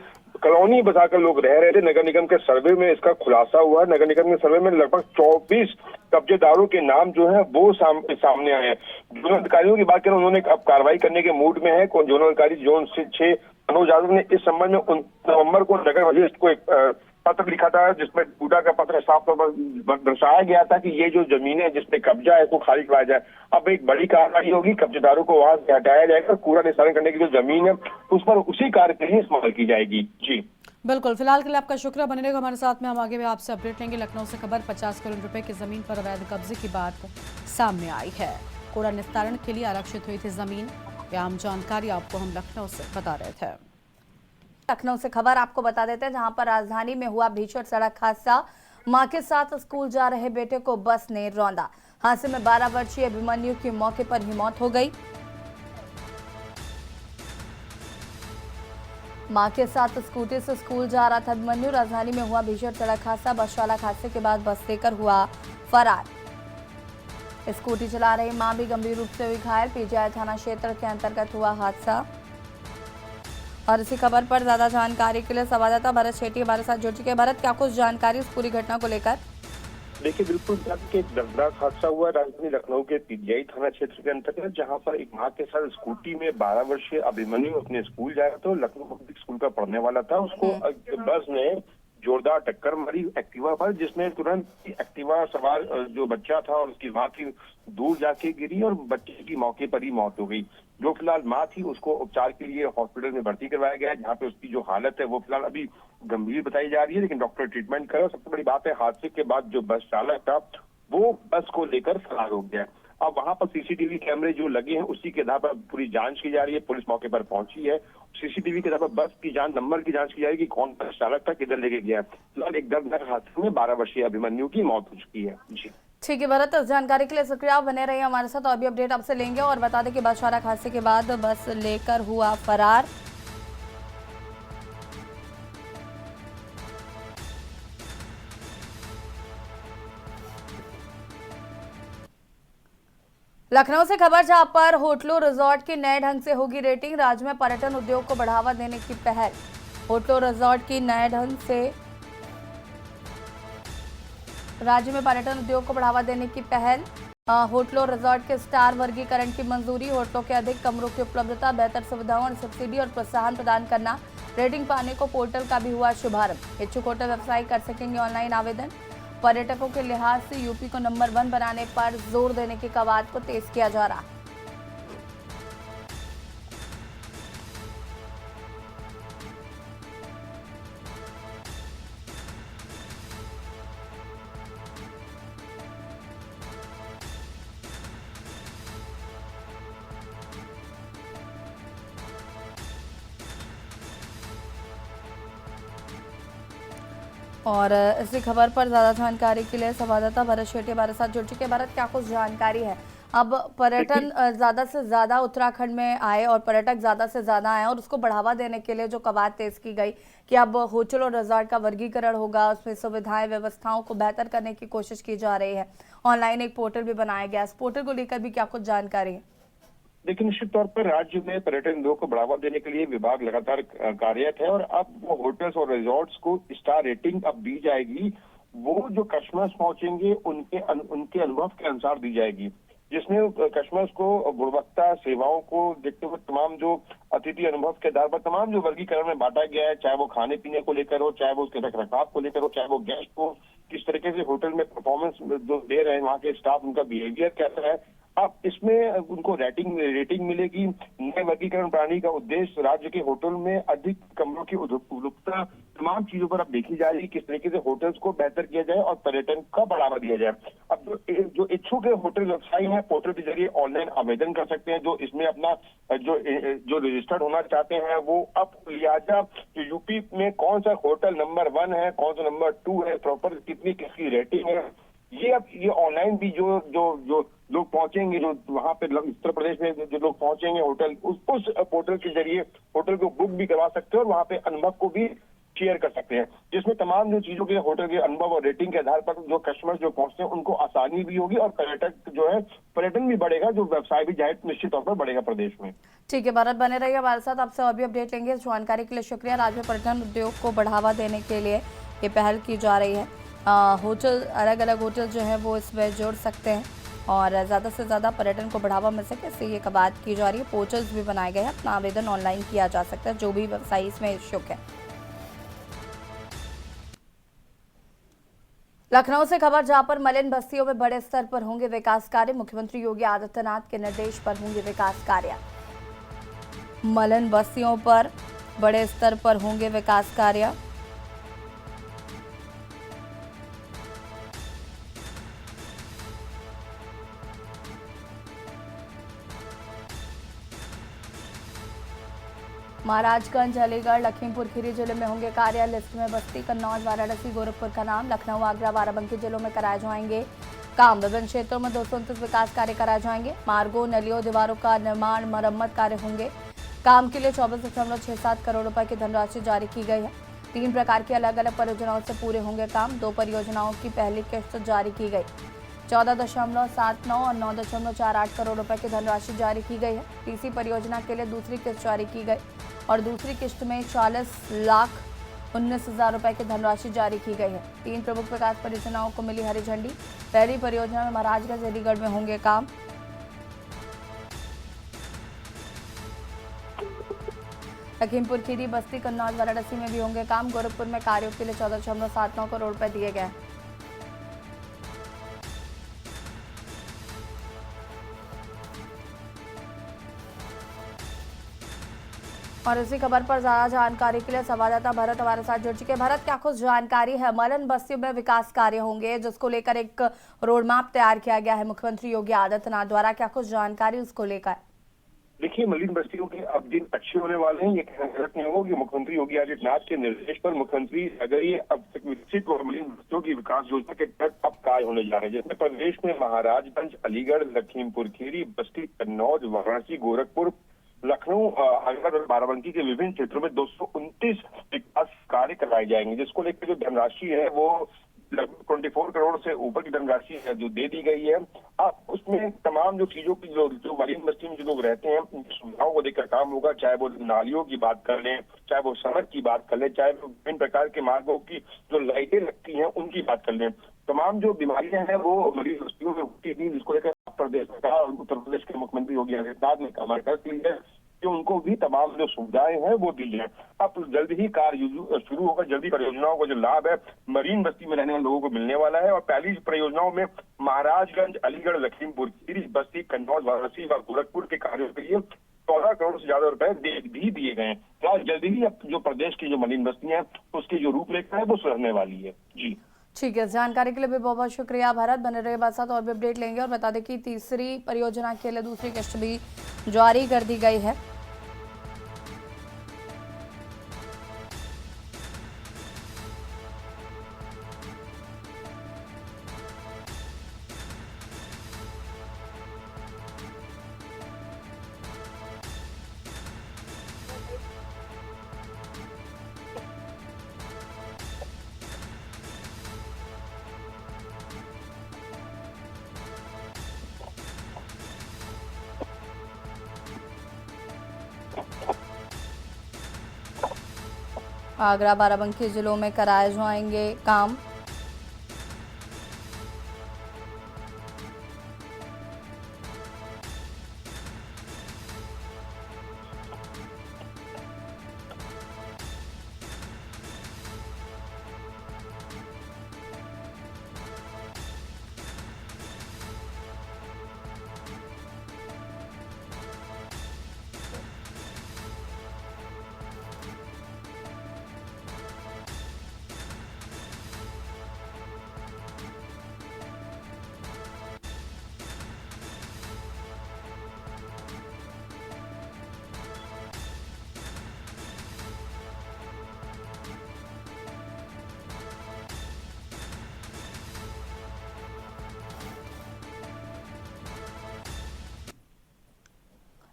कॉलोनी बसाकर लोग रह रहे थे। नगर निगम के सर्वे में इसका खुलासा हुआ। नगर निगम के सर्वे में लगभग 24 कब्जेदारों के नाम जो है वो सामने आए हैं। जोनल अधिकारियों की बात करें, उन्होंने अब कार्रवाई करने के मूड में है। जोनल अधिकारी जोन 6 मनोज यादव ने इस संबंध में 9 नवंबर को नगर वरिष्ठ को एक पत्र लिखा था, जिसमें कूड़ा का पत्र साफ तौर पर दर्शाया गया था कि ये जो जमीन है जिसपे कब्जा है उसको खाली कराया जाए। अब एक बड़ी कार्रवाई होगी, कब्जेदारों को वहां से हटाया जाएगा। कूड़ा निस्तारण करने की जो जमीन है उस पर उसी कार्य के लिए इस्तेमाल की जाएगी। जी बिल्कुल, फिलहाल के लिए आपका शुक्रिया। बने रहेगा हमारे साथ में, हम आगे भी आपसे अपडेट लेंगे। लखनऊ से खबर 50 करोड़ रुपए की जमीन पर अवैध कब्जे की बात सामने आई है। कूड़ा निस्तारण के लिए आरक्षित हुई थी जमीन। अहम जानकारी आपको हम लखनऊ से बता रहे थे। लखनऊ से खबर आपको बता देते हैं, जहां पर राजधानी में हुआ भीषण सड़क हादसा। मां के साथ स्कूल जा रहे बेटे को बस ने रौंदा। हादसे में 12 वर्षीय अभिमन्यु की मौके पर ही मौत हो गई। मां के साथ स्कूटी से स्कूल जा रहा था अभिमन्यु। राजधानी में हुआ भीषण सड़क हादसा। बस चालक हादसे के बाद बस लेकर हुआ फरार। स्कूटी चला रही मां भी गंभीर रूप से हुई घायल। पीजीआई थाना क्षेत्र के अंतर्गत हुआ हादसा। और इसी खबर पर ज्यादा जानकारी के लिए संवाददाता भरत शेट्टी हमारे साथ जुड़ चुके हैं। भरत, क्या कुछ जानकारी इस पूरी घटना को लेकर? देखिए, बिल्कुल के एक दर्दनाक हादसा हुआ राजधानी लखनऊ के पीजीआई थाना क्षेत्र के अंतर्गत, जहां पर एक मां के साथ स्कूटी में 12 वर्षीय अभिमन्यु अपने स्कूल जा रहा था। लखनऊ पब्लिक स्कूल का पढ़ने वाला था। उसको बस ने जोरदार टक्कर मारी एक्टिवा पर, जिसमें तुरंत एक्टिवा सवार जो बच्चा था और उसकी मां थी दूर जाके गिरी और बच्चे की मौके पर ही मौत हो गई। जो फिलहाल मां थी उसको उपचार के लिए हॉस्पिटल में भर्ती करवाया गया है, जहां पे उसकी जो हालत है वो फिलहाल अभी गंभीर बताई जा रही है, लेकिन डॉक्टर ट्रीटमेंट कर रहे हैं। सबसे बड़ी बात है, हादसे के बाद जो बस चालक था वो बस को लेकर फरार हो गया। अब वहां पर सीसीटीवी कैमरे जो लगे हैं उसी के आधार पर पूरी जांच की जा रही है। पुलिस मौके पर पहुंची है। सीसीटीवी के आधार पर बस की जांच, नंबर की जांच की जाएगी, कौन बस चालक था, किधर लेके गया। फिलहाल एक दर्दनाक हादसे में 12 वर्षीय अभिमन्यु की मौत हो चुकी है। जी ठीक है भरत, इस जानकारी के लिए शुक्रिया। आप बने रहिए हमारे साथ और भी अपडेट आपसे लेंगे। और बता दें कि बस चालक हादसे के बाद बस लेकर हुआ फरार। लखनऊ से खबर, जहां पर होटलों रिजॉर्ट की नए ढंग से होगी रेटिंग। राज्य में पर्यटन उद्योग को बढ़ावा देने की पहल। होटलों रिजॉर्ट की नए ढंग से राज्य में पर्यटन उद्योग को बढ़ावा देने की पहल। होटलों रिजॉर्ट के स्टार वर्गीकरण की मंजूरी। होटलों के अधिक कमरों की उपलब्धता, बेहतर सुविधाओं और सब्सिडी और प्रोत्साहन प्रदान करना। रेटिंग पाने को पोर्टल का भी हुआ शुभारंभ। इच्छुक होटल व्यवसायी कर सकेंगे ऑनलाइन आवेदन। पर्यटकों के लिहाज से यूपी को नंबर 1 बनाने पर जोर देने की कवायद को तेज किया जा रहा है। और इसी खबर पर ज्यादा जानकारी के लिए संवाददाता भरत शेट्टी हमारे साथ जुड़ चुके हैं। भरत, क्या कुछ जानकारी है? अब पर्यटन ज्यादा से ज्यादा उत्तराखंड में आए और पर्यटक ज्यादा से ज्यादा आए और उसको बढ़ावा देने के लिए जो कवायद तेज की गई कि अब होटल और रिजॉर्ट का वर्गीकरण होगा, उसमें सुविधाएं व्यवस्थाओं को बेहतर करने की कोशिश की जा रही है। ऑनलाइन एक पोर्टल भी बनाया गया। इस पोर्टल को लेकर भी क्या कुछ जानकारी है? देखिए, निश्चित तौर पर राज्य में पर्यटन उद्योग को बढ़ावा देने के लिए विभाग लगातार कार्यरत है और अब वो होटल्स और रिजॉर्ट्स को स्टार रेटिंग अब दी जाएगी। वो जो कस्टमर्स पहुंचेंगे उनके अनुभव के अनुसार दी जाएगी, जिसमें कस्टमर्स को गुणवत्ता सेवाओं को देखते हुए तमाम जो अतिथि अनुभव के आधार पर तमाम जो वर्गीकरण में बांटा गया है, चाहे वो खाने पीने को लेकर हो, चाहे वो उसके रखरखाव को लेकर हो, चाहे वो गेस्ट को किस तरीके से होटल में परफॉर्मेंस जो दे रहे हैं, वहाँ के स्टाफ उनका बिहेवियर कैसा है। अब इसमें उनको रेटिंग मिलेगी। नए वर्गीकरण प्रणाली का उद्देश्य राज्य के होटल में अधिक कमरों की उपलब्धता, तमाम चीजों पर अब देखी जा रही है किस तरीके से होटल्स को बेहतर किया जाए और पर्यटन का बढ़ावा दिया जाए। अब जो इच्छुक होटल व्यवसायी हैं पोर्टल के जरिए ऑनलाइन आवेदन कर सकते हैं। जो इसमें अपना जो रजिस्टर्ड होना चाहते हैं वो अब लिहाजा यूपी में कौन सा होटल नंबर 1 है, कौन सा नंबर 2 है, प्रॉपर किसकी रेटिंग है, ये ऑनलाइन भी जो लोग पहुंचेंगे, जो वहां पे उत्तर प्रदेश में जो लोग पहुंचेंगे होटल, उस पोर्टल के जरिए होटल को बुक भी करवा सकते हैं और वहां पे अनुभव को भी शेयर कर सकते हैं, जिसमें तमाम जो चीजों के होटल के अनुभव और रेटिंग के आधार पर जो कस्टमर्स जो पहुंचते हैं उनको आसानी भी होगी और पर्यटन भी बढ़ेगा, जो व्यवसाय भी जाहिर निश्चित तौर पर बढ़ेगा प्रदेश में। ठीक है भारत, बने रहिए हमारे साथ, आपसे और भी अपडेट लेंगे। इस जानकारी के लिए शुक्रिया। राज्य में पर्यटन उद्योग को बढ़ावा देने के लिए ये पहल की जा रही है। होटल, अलग अलग होटल जो है वो इसमें जोड़ सकते हैं और ज़्यादा से ज़्यादा पर्यटन को बढ़ावा मिल सके, इससे ये कवायद की जा रही है। पोर्टल्स भी बनाए गए हैं, अपना आवेदन ऑनलाइन किया जा सकता है जो भी व्यवसायी इसमें इच्छुक है। लखनऊ से खबर, जहां पर मलिन बस्तियों में बड़े स्तर पर होंगे विकास कार्य। मुख्यमंत्री योगी आदित्यनाथ के निर्देश पर होंगे विकास कार्य। मलिन बस्तियों पर बड़े स्तर पर होंगे विकास कार्य। महाराजगंज, अलीगढ़, लखीमपुर खीरी जिले में होंगे कार्य। लिस्ट में बस्ती, कन्नौज, वाराणसी, गोरखपुर का नाम। लखनऊ, आगरा, बाराबंकी जिलों में कराए जाएंगे काम। विभिन्न क्षेत्रों में 229 विकास कार्य कराए जाएंगे। मार्गों, नलियों, दीवारों का निर्माण, मरम्मत कार्य होंगे। काम के लिए 24.67 करोड़ रुपए की धनराशि जारी की गई है। 3 प्रकार की अलग अलग परियोजनाओं से पूरे होंगे काम। 2 परियोजनाओं की पहली किस्त जारी की गई। 14.79 और 9.48 करोड़ रुपए की धनराशि जारी की गई है। तीसरी परियोजना के लिए दूसरी किस्त जारी की गई और दूसरी किस्त में 40,19,000 रुपए की धनराशि जारी की गई है। 3 प्रमुख विकास परियोजनाओं को मिली हरी झंडी। पहली परियोजना में महाराजगंज, अलीगढ़ में होंगे काम। लखीमपुर खीरी, बस्ती, कन्नौज, वाराणसी में भी होंगे काम। गोरखपुर में कार्यों के लिए 14.79 करोड़ रुपए दिए गए। और इसी खबर पर ज्यादा जानकारी के लिए संवाददाता भरत हमारे साथ जुड़ चुके हैं। भरत, क्या कुछ जानकारी है? मलन बस्तियों में विकास कार्य होंगे जिसको लेकर एक रोड मैप तैयार किया गया है मुख्यमंत्री योगी आदित्यनाथ द्वारा, क्या कुछ जानकारी उसको लेकर? देखिए, मलिन बस्तियों के अब दिन अच्छे होने वाले हैं, ये कहना गलत नहीं होगा कि मुख्यमंत्री योगी आदित्यनाथ के निर्देश पर मुख्यमंत्री अगर ये अब तक विकसित और मलिन बस्तियों की विकास योजना के तहत अब कार्य होने जा रहे हैं, जिसमें प्रदेश में महाराजगंज, अलीगढ़, लखीमपुर खीरी, बस्ती, कन्नौज, वाराणसी, गोरखपुर, लखनऊ, आगरा और बाराबंकी के विभिन्न क्षेत्रों में 229 विकास कार्य कराए जाएंगे, जिसको लेकर जो धनराशि है वो लगभग 24 करोड़ से ऊपर की धनराशि है जो दे दी गई है। अब उसमें तमाम जो चीजों की जो मलिन बस्ती में जो लोग रहते हैं उनकी सुविधाओं को देखकर काम होगा, चाहे वो नालियों की बात कर लें, चाहे वो सड़क की बात कर लें, चाहे वो विभिन्न प्रकार के मार्गों की जो लाइटें लगती हैं उनकी बात कर लें। तमाम जो बीमारियां हैं वो मलिन बस्तियों में होती थी, जिसको लेकर प्रदेश सरकार और उत्तर प्रदेश के मुख्यमंत्री योगी आदित्यनाथ ने कमर कस दी है कि उनको भी तमाम जो सुविधाएं हैं वो दी जाए। अब जल्द ही कार्य शुरू होगा, जल्दी परियोजनाओं का जो लाभ है मरीन बस्ती में रहने वाले लोगों को मिलने वाला है। और पहली परियोजनाओं में महाराजगंज, अलीगढ़, लखीमपुर खीरी, बस्ती, कन्नौज, वाराणसी और गोरखपुर के कार्यों के लिए 14 करोड़ से ज्यादा रुपए भी दिए गए हैं। तो जल्दी ही अब जो प्रदेश की जो मलिन बस्तियां हैं उसकी जो रूपरेखा है वो सुधरने वाली है। जी ठीक है, जानकारी के लिए भी बहुत बहुत शुक्रिया भरत। बने रहे बात साथ और भी अपडेट लेंगे। और बता दें कि तीसरी परियोजना के लिए दूसरी किस्त भी जारी कर दी गई है। आगरा, बाराबंकी जिलों में कराए जाएंगे काम।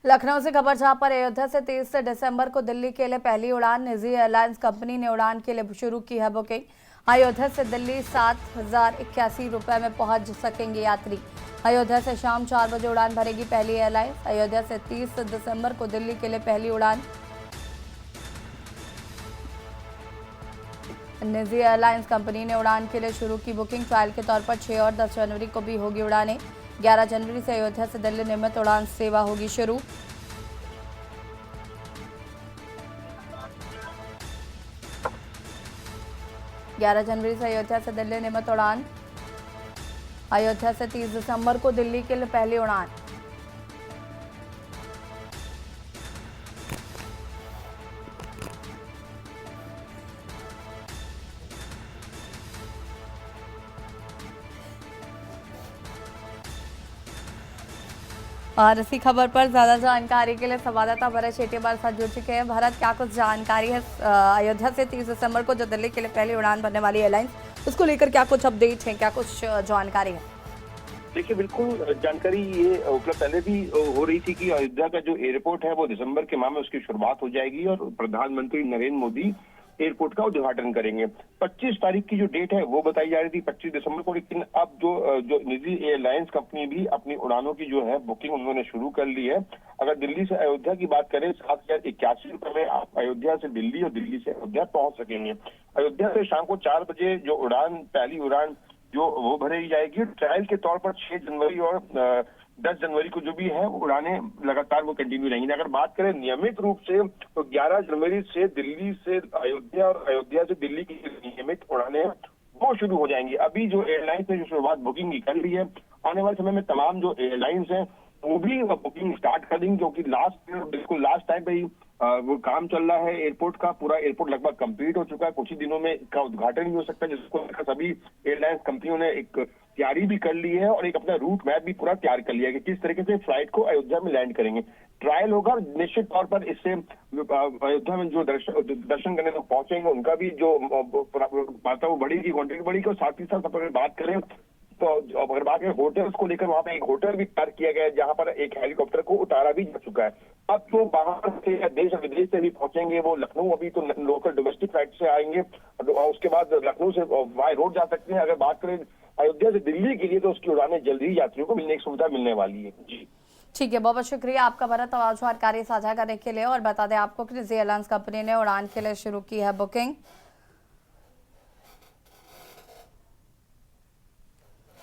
लखनऊ से खबर जहां पर अयोध्या से 30 दिसंबर को दिल्ली के लिए पहली उड़ान। निजी एयरलाइंस कंपनी ने उड़ान के लिए शुरू की है बुकिंग। अयोध्या से दिल्ली 7,081 रुपए में पहुंच सकेंगे यात्री। अयोध्या से शाम 4 बजे उड़ान भरेगी पहली एयरलाइंस। अयोध्या से 30 दिसंबर को दिल्ली के लिए पहली उड़ान। निजी एयरलाइंस कंपनी ने उड़ान के लिए शुरू की बुकिंग। ट्रायल के तौर पर 6 और 10 जनवरी को भी होगी उड़ानें। 11 जनवरी से अयोध्या से दिल्ली नियमित उड़ान सेवा होगी शुरू। जनवरी से अयोध्या से दिल्ली नियमित उड़ान। अयोध्या से 30 दिसंबर को दिल्ली के लिए पहली उड़ान। और इसी खबर पर ज्यादा जानकारी के लिए संवाददाता भरत शेट्टी हमारे साथ जुड़ चुके हैं। भरत, क्या कुछ जानकारी है अयोध्या से 30 दिसंबर को जो दिल्ली के लिए पहली उड़ान भरने वाली एयरलाइंस, उसको लेकर क्या कुछ अपडेट है, क्या कुछ जानकारी है? देखिए, बिल्कुल जानकारी ये उपलब्ध पहले भी हो रही थी कि अयोध्या का जो एयरपोर्ट है वो दिसंबर के माह में उसकी शुरुआत हो जाएगी और प्रधानमंत्री नरेंद्र मोदी एयरपोर्ट का उद्घाटन करेंगे। 25 तारीख की जो डेट है वो बताई जा रही थी, 25 दिसंबर को, लेकिन अब जो निजी एयरलाइंस कंपनी भी अपनी उड़ानों की जो है बुकिंग उन्होंने शुरू कर ली है। अगर दिल्ली से अयोध्या की बात करें, 7,081 रुपए में आप अयोध्या से दिल्ली और दिल्ली से अयोध्या पहुंच सकेंगे। अयोध्या से शाम को 4 बजे जो उड़ान, पहली उड़ान जो वो भरी जाएगी। ट्रायल के तौर पर 6 जनवरी और 10 जनवरी को जो भी है उड़ानें लगातार वो कंटिन्यू रहेंगी। अगर बात करें नियमित रूप से तो 11 जनवरी से दिल्ली से अयोध्या और अयोध्या से दिल्ली की नियमित उड़ानें वो शुरू हो जाएंगी। अभी जो एयरलाइंस ने जो शुरुआत बुकिंग की कर ली है, आने वाले समय में तमाम जो एयरलाइंस हैं वो भी बुकिंग स्टार्ट कर देंगी, क्योंकि बिल्कुल लास्ट टाइम पे ही वो काम चल रहा है एयरपोर्ट का। पूरा एयरपोर्ट लगभग कंप्लीट हो चुका है, कुछ ही दिनों में इसका उद्घाटन भी हो सकता है, जिसको लेकर सभी एयरलाइंस कंपनियों ने एक तैयारी भी कर ली है और एक अपना रूट मैप भी पूरा तैयार कर लिया है कि किस तरीके से फ्लाइट को अयोध्या में लैंड करेंगे। ट्रायल होगा, निश्चित तौर पर इससे अयोध्या में जो दर्शन करने लोग पहुंचेंगे उनका भी जो मात्रा वो बढ़ेगी, क्वांटिटी बढ़ेगी। और साथ ही साथ अगर बात करें तो अगर बात करें होटल्स को लेकर, वहां पे एक होटल भी तैयार किया गया है जहां पर एक हेलीकॉप्टर को उतारा भी जा चुका है। अब तो बाहर से या देश और विदेश से भी पहुंचेंगे वो लखनऊ, अभी तो लोकल डोमेस्टिक फ्लाइट से आएंगे, उसके बाद लखनऊ से बाय रोड जा सकते हैं। अगर बात करें अयोध्या से दिल्ली के लिए तो उसकी उड़ानें जल्दी ही यात्रियों को मिलने की सुविधा मिलने वाली है। जी ठीक है, बहुत बहुत शुक्रिया आपका भरत, जानकारी साझा करने के लिए। और बता दें आपको कि निजी एयरलाइंस कंपनी ने उड़ान के लिए शुरू की है बुकिंग।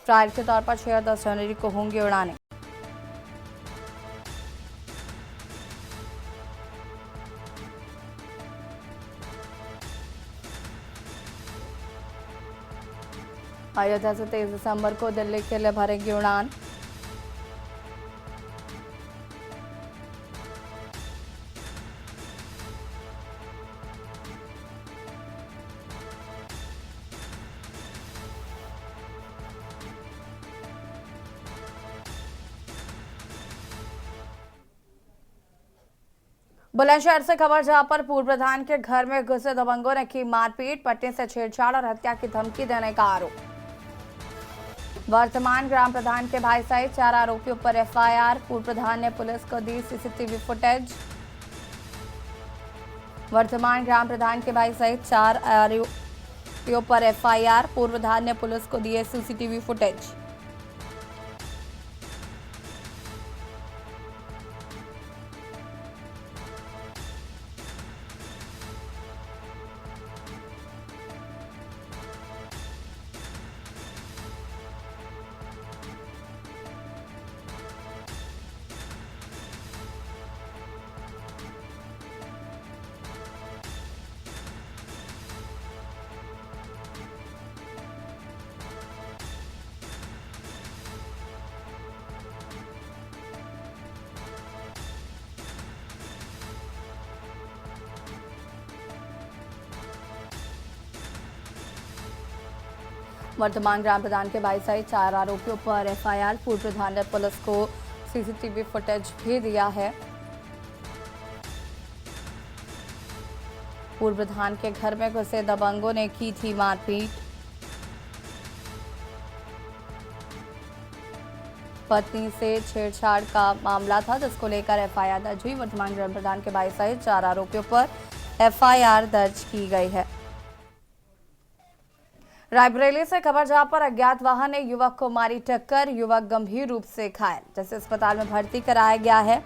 ट्रायल के तौर पर 6 और 10 जनवरी को होंगी उड़ानें। अयोध्या से 23 दिसंबर को दिल्ली के लिए भरेंगी उड़ान। बुलंदशहर से खबर, जहां पर पूर्व प्रधान के घर में घुसे दबंगों ने की मारपीट, पटने से छेड़छाड़ और हत्या की धमकी देने का आरोप। वर्तमान ग्राम प्रधान के भाई सहित 4 आरोपियों पर एफआईआर, पूर्व प्रधान ने पुलिस को दी सीसीटीवी फुटेज। वर्तमान ग्राम प्रधान के भाई सहित 4 आरोपियों पर एफआईआर, पूर्व प्रधान ने पुलिस को दिए सीसीटीवी फुटेज। वर्तमान ग्राम प्रधान के भाई सहित 4 आरोपियों पर एफआईआर, पूर्व प्रधान ने पुलिस को सीसीटीवी फुटेज भी दिया है। पूर्व प्रधान के घर में घुसे दबंगों ने की थी मारपीट, पत्नी से छेड़छाड़ का मामला था जिसको लेकर एफआईआर दर्ज हुई। वर्तमान ग्राम प्रधान के भाई सहित 4 आरोपियों पर एफआईआर दर्ज की गई है। रायबरेली से खबर, जहां पर अज्ञात वाहन ने युवक को मारी टक्कर, युवक गंभीर रूप से घायल, जिसे अस्पताल में भर्ती कराया गया है।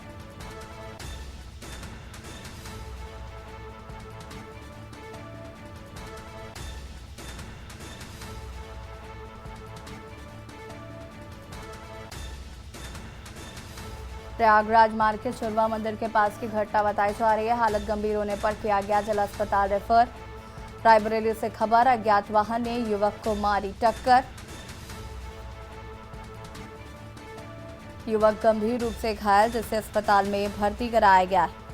प्रयागराज मार्ग के चुरवा मंदिर के पास की घटना बताई जा रही है। हालत गंभीर होने पर किया गया जिला अस्पताल रेफर। रायबरेली से खबर, अज्ञात वाहन ने युवक को मारी टक्कर, युवक गंभीर रूप से घायल, जिसे अस्पताल में भर्ती कराया गया है।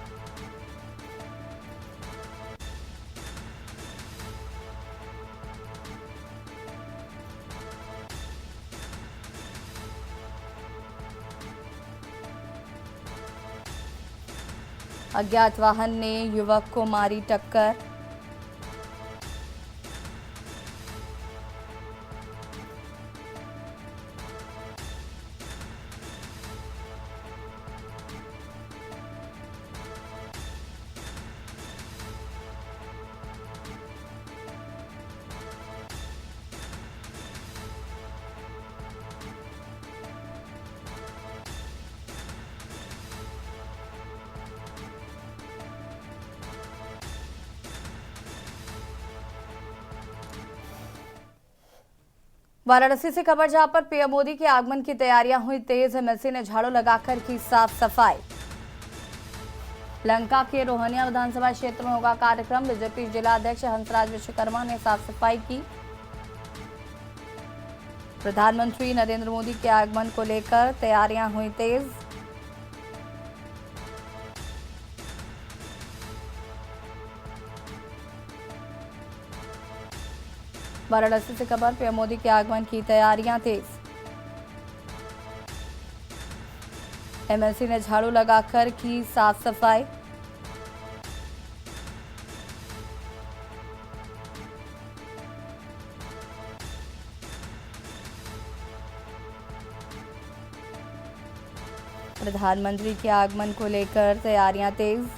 अज्ञात वाहन ने युवक को मारी टक्कर। वाराणसी से खबर जहां पर पीएम मोदी के आगमन की तैयारियां हुई तेज। एमएलसी ने झाड़ू लगाकर की साफ सफाई। लंका के रोहनिया विधानसभा क्षेत्र में होगा कार्यक्रम। बीजेपी जिला अध्यक्ष हंसराज विश्वकर्मा ने साफ सफाई की। प्रधानमंत्री नरेंद्र मोदी के आगमन को लेकर तैयारियां हुई तेज। वाराणसी से खबर पीएम मोदी के आगमन की तैयारियां तेज। एमएलसी ने झाड़ू लगाकर की साफ सफाई। प्रधानमंत्री के आगमन को लेकर तैयारियां तेज।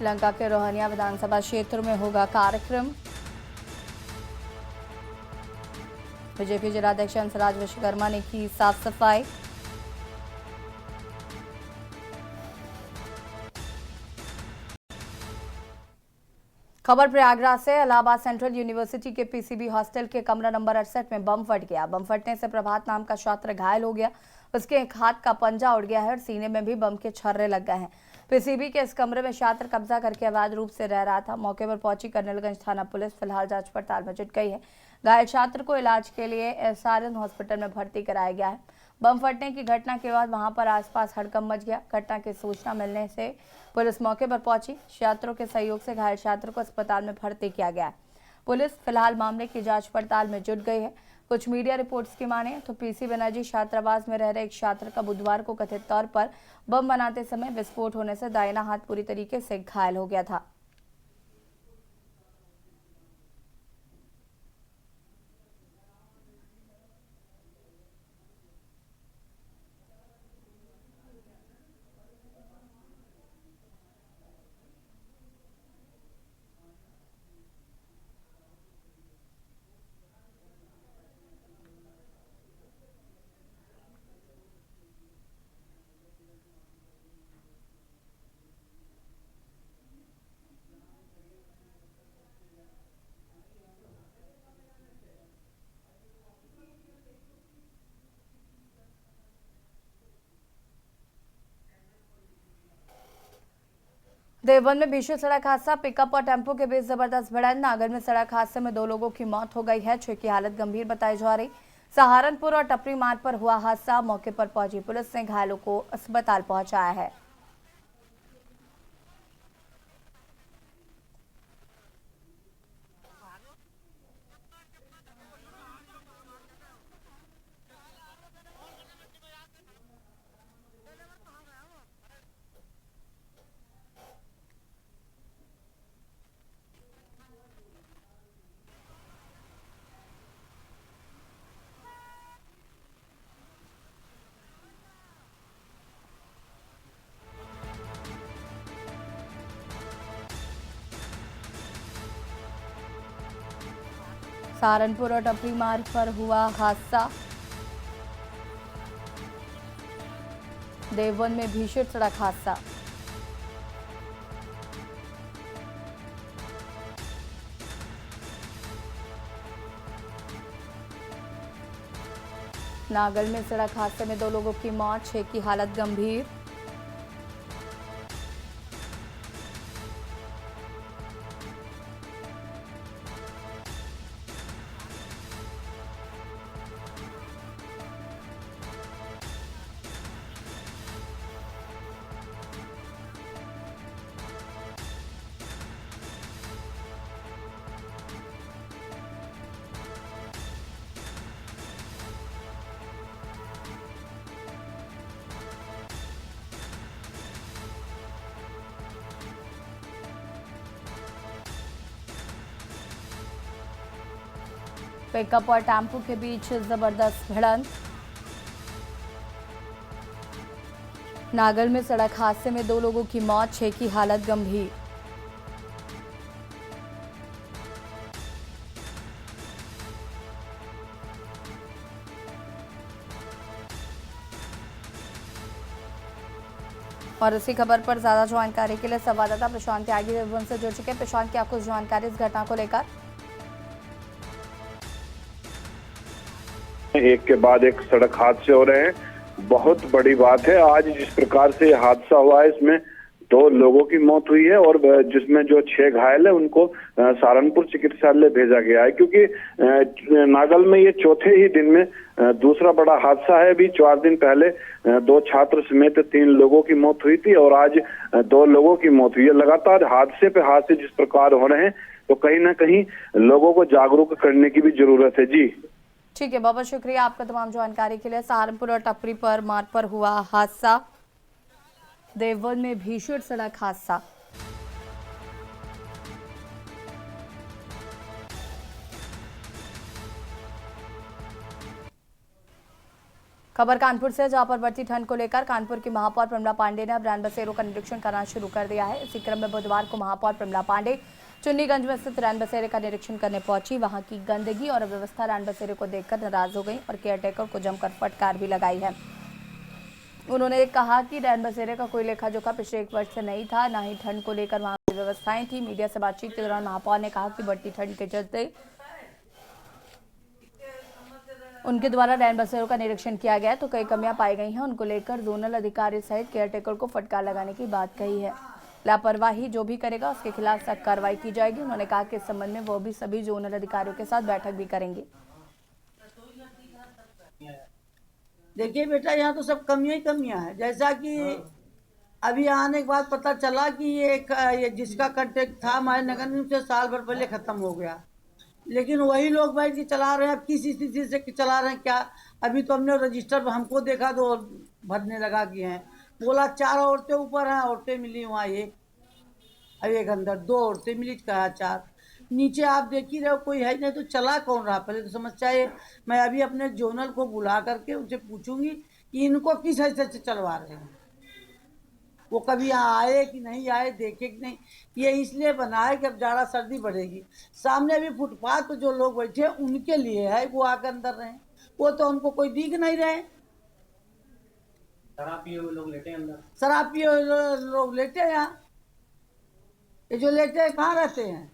लंका के रोहनिया विधानसभा क्षेत्र में होगा कार्यक्रम। बीजेपी जिलाध्यक्ष हंसराज विश्वकर्मा ने की साफ सफाई। खबर प्रयागराज से। इलाहाबाद सेंट्रल यूनिवर्सिटी के पीसीबी हॉस्टल के कमरा नंबर 68 में बम फट गया। बम फटने से प्रभात नाम का छात्र घायल हो गया। उसके एक हाथ का पंजा उड़ गया है और सीने में भी बम के छर्रे लग गए हैं। पीसीबी के इस कमरे में छात्र कब्जा करके अवैध रूप से रह रहा था। मौके पर पहुंची कर्नलगंज थाना पुलिस फिलहाल जांच पड़ताल में जुट गई है। घायल छात्र को इलाज के लिए एसआरएन हॉस्पिटल में भर्ती कराया गया है। बम फटने की घटना के बाद वहां पर आसपास हड़कंप मच गया। घटना की सूचना मिलने से पुलिस मौके पर पहुंची। छात्रों के सहयोग से घायल छात्र को अस्पताल में भर्ती किया गया है। पुलिस फिलहाल मामले की जांच पड़ताल में जुट गई है। कुछ मीडिया रिपोर्ट्स की माने तो पीसी बनर्जी छात्रावास में रह रहे एक छात्र का बुधवार को कथित तौर पर बम बनाते समय विस्फोट होने से दाहिना हाथ पूरी तरीके से घायल हो गया था। देवबंद में भीषण सड़क हादसा। पिकअप और टेम्पो के बीच जबरदस्त भिड़ंत। नागल में सड़क हादसे में 2 लोगों की मौत हो गई है। 6 की हालत गंभीर बताई जा रही। सहारनपुर और टपरी मार्ग पर हुआ हादसा। मौके पर पहुंची पुलिस ने घायलों को अस्पताल पहुंचाया है। सहारनपुर और टपरी मार्ग पर हुआ हादसा। देवबंद में भीषण सड़क हादसा। नागल में सड़क हादसे में 2 लोगों की मौत। 6 की हालत गंभीर। पिकअप और टेम्पो के बीच जबरदस्त भिड़ंत। नागल में सड़क हादसे में 2 लोगों की मौत, 6 की हालत गंभीर। और इसी खबर पर ज्यादा जानकारी के लिए संवाददाता प्रशांत त्यागी देवबंद से जुड़ चुके हैं। प्रशांत, क्या कुछ जानकारी इस घटना को लेकर? एक के बाद एक सड़क हादसे हो रहे हैं। बहुत बड़ी बात है। आज जिस प्रकार से हादसा हुआ है इसमें 2 लोगों की मौत हुई है और जिसमें जो 6 घायल है उनको सहारनपुर चिकित्सालय भेजा गया है, क्योंकि नागल में ये चौथे ही दिन में दूसरा बड़ा हादसा है। अभी 4 दिन पहले 2 छात्र समेत 3 लोगों की मौत हुई थी और आज 2 लोगों की मौत हुई है। लगातार हादसे पे हादसे जिस प्रकार हो रहे हैं तो कहीं ना कहीं लोगों को जागरूक करने की भी जरूरत है। जी ठीक है, बहुत बहुत शुक्रिया आपका तमाम जानकारी के लिए। सहारनपुर और टपरी पर मार्ग पर हुआ हादसा, देवबंद में भीषण सड़क हादसा। खबर कानपुर से, जहां पर बढ़ती ठंड को लेकर कानपुर की महापौर प्रमिला पांडे ने अब रैन बसेरों का निरीक्षण करना शुरू कर दिया है। इसी क्रम में बुधवार को महापौर प्रमिला पांडे चुन्नीगंज में स्थित रैन बसेरे का निरीक्षण करने पहुंची। वहां की गंदगी और अव्यवस्था रैन बसेरे को देखकर नाराज हो गई और केयरटेकर को जमकर फटकार भी लगाई है। उन्होंने कहा कि रैन बसेरे का कोई लेखा जोखा पिछले 1 वर्ष से नहीं था, न ही ठंड को लेकर वहां की व्यवस्थाएं थी। मीडिया से बातचीत के दौरान महापौर ने कहा कि बढ़ती ठंड के चलते उनके द्वारा रैन बसेरों का निरीक्षण किया गया तो कई कमियां पाई गई हैं। उनको लेकर जोनल अधिकारी सहित केयरटेकर को फटकार लगाने की बात कही है। लापरवाही जो भी करेगा उसके खिलाफ सख्त कार्रवाई की जाएगी। उन्होंने कहा कि इस संबंध में वो भी सभी जोनल अधिकारियों के साथ बैठक भी करेंगे। देखिए बेटा, यहाँ तो सब कमियां ही कमियां हैं। जैसा कि अभी आने के बाद पता चला कि ये जिसका कॉन्ट्रैक्ट था हमारे नगर निगम से साल भर पहले खत्म हो गया, लेकिन वही लोग बैठ के चला रहे हैं। अब किस स्थिति से चला रहे हैं क्या? अभी तो हमने रजिस्टर हमको देखा तो भरने लगा कि हैं, बोला 4 औरतें ऊपर हैं, औरतें मिली वहाँ एक अंदर 2 औरतें मिली, कहा 4 नीचे। आप देख ही रहे हो कोई है नहीं, तो चला कौन रहा? पहले तो समस्या है। मैं अभी अपने जोनल को बुला करके उनसे पूछूंगी कि इनको किस हैसियत से चलवा रहे हैं, वो कभी यहाँ आए कि नहीं आए, देखे कि नहीं। ये इसलिए बना है कि अब ज़्यादा सर्दी बढ़ेगी। सामने भी फुटपाथ पर जो लोग बैठे हैं उनके लिए है, वो आकर अंदर रहें। वो तो हमको कोई दिख नहीं रहे। शराब पिए हुए लोग लेटे हैं अंदर, शराब पिए हुए लोग लेटे हैं यहाँ। ये जो लेटे हैं कहाँ रहते हैं?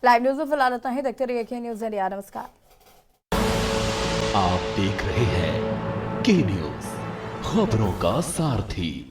लाइव न्यूज में फिलहाल इतना ही। देखते रहिए के न्यूज इंडिया। नमस्कार। आप देख रहे हैं के न्यूज, खबरों का सारथी।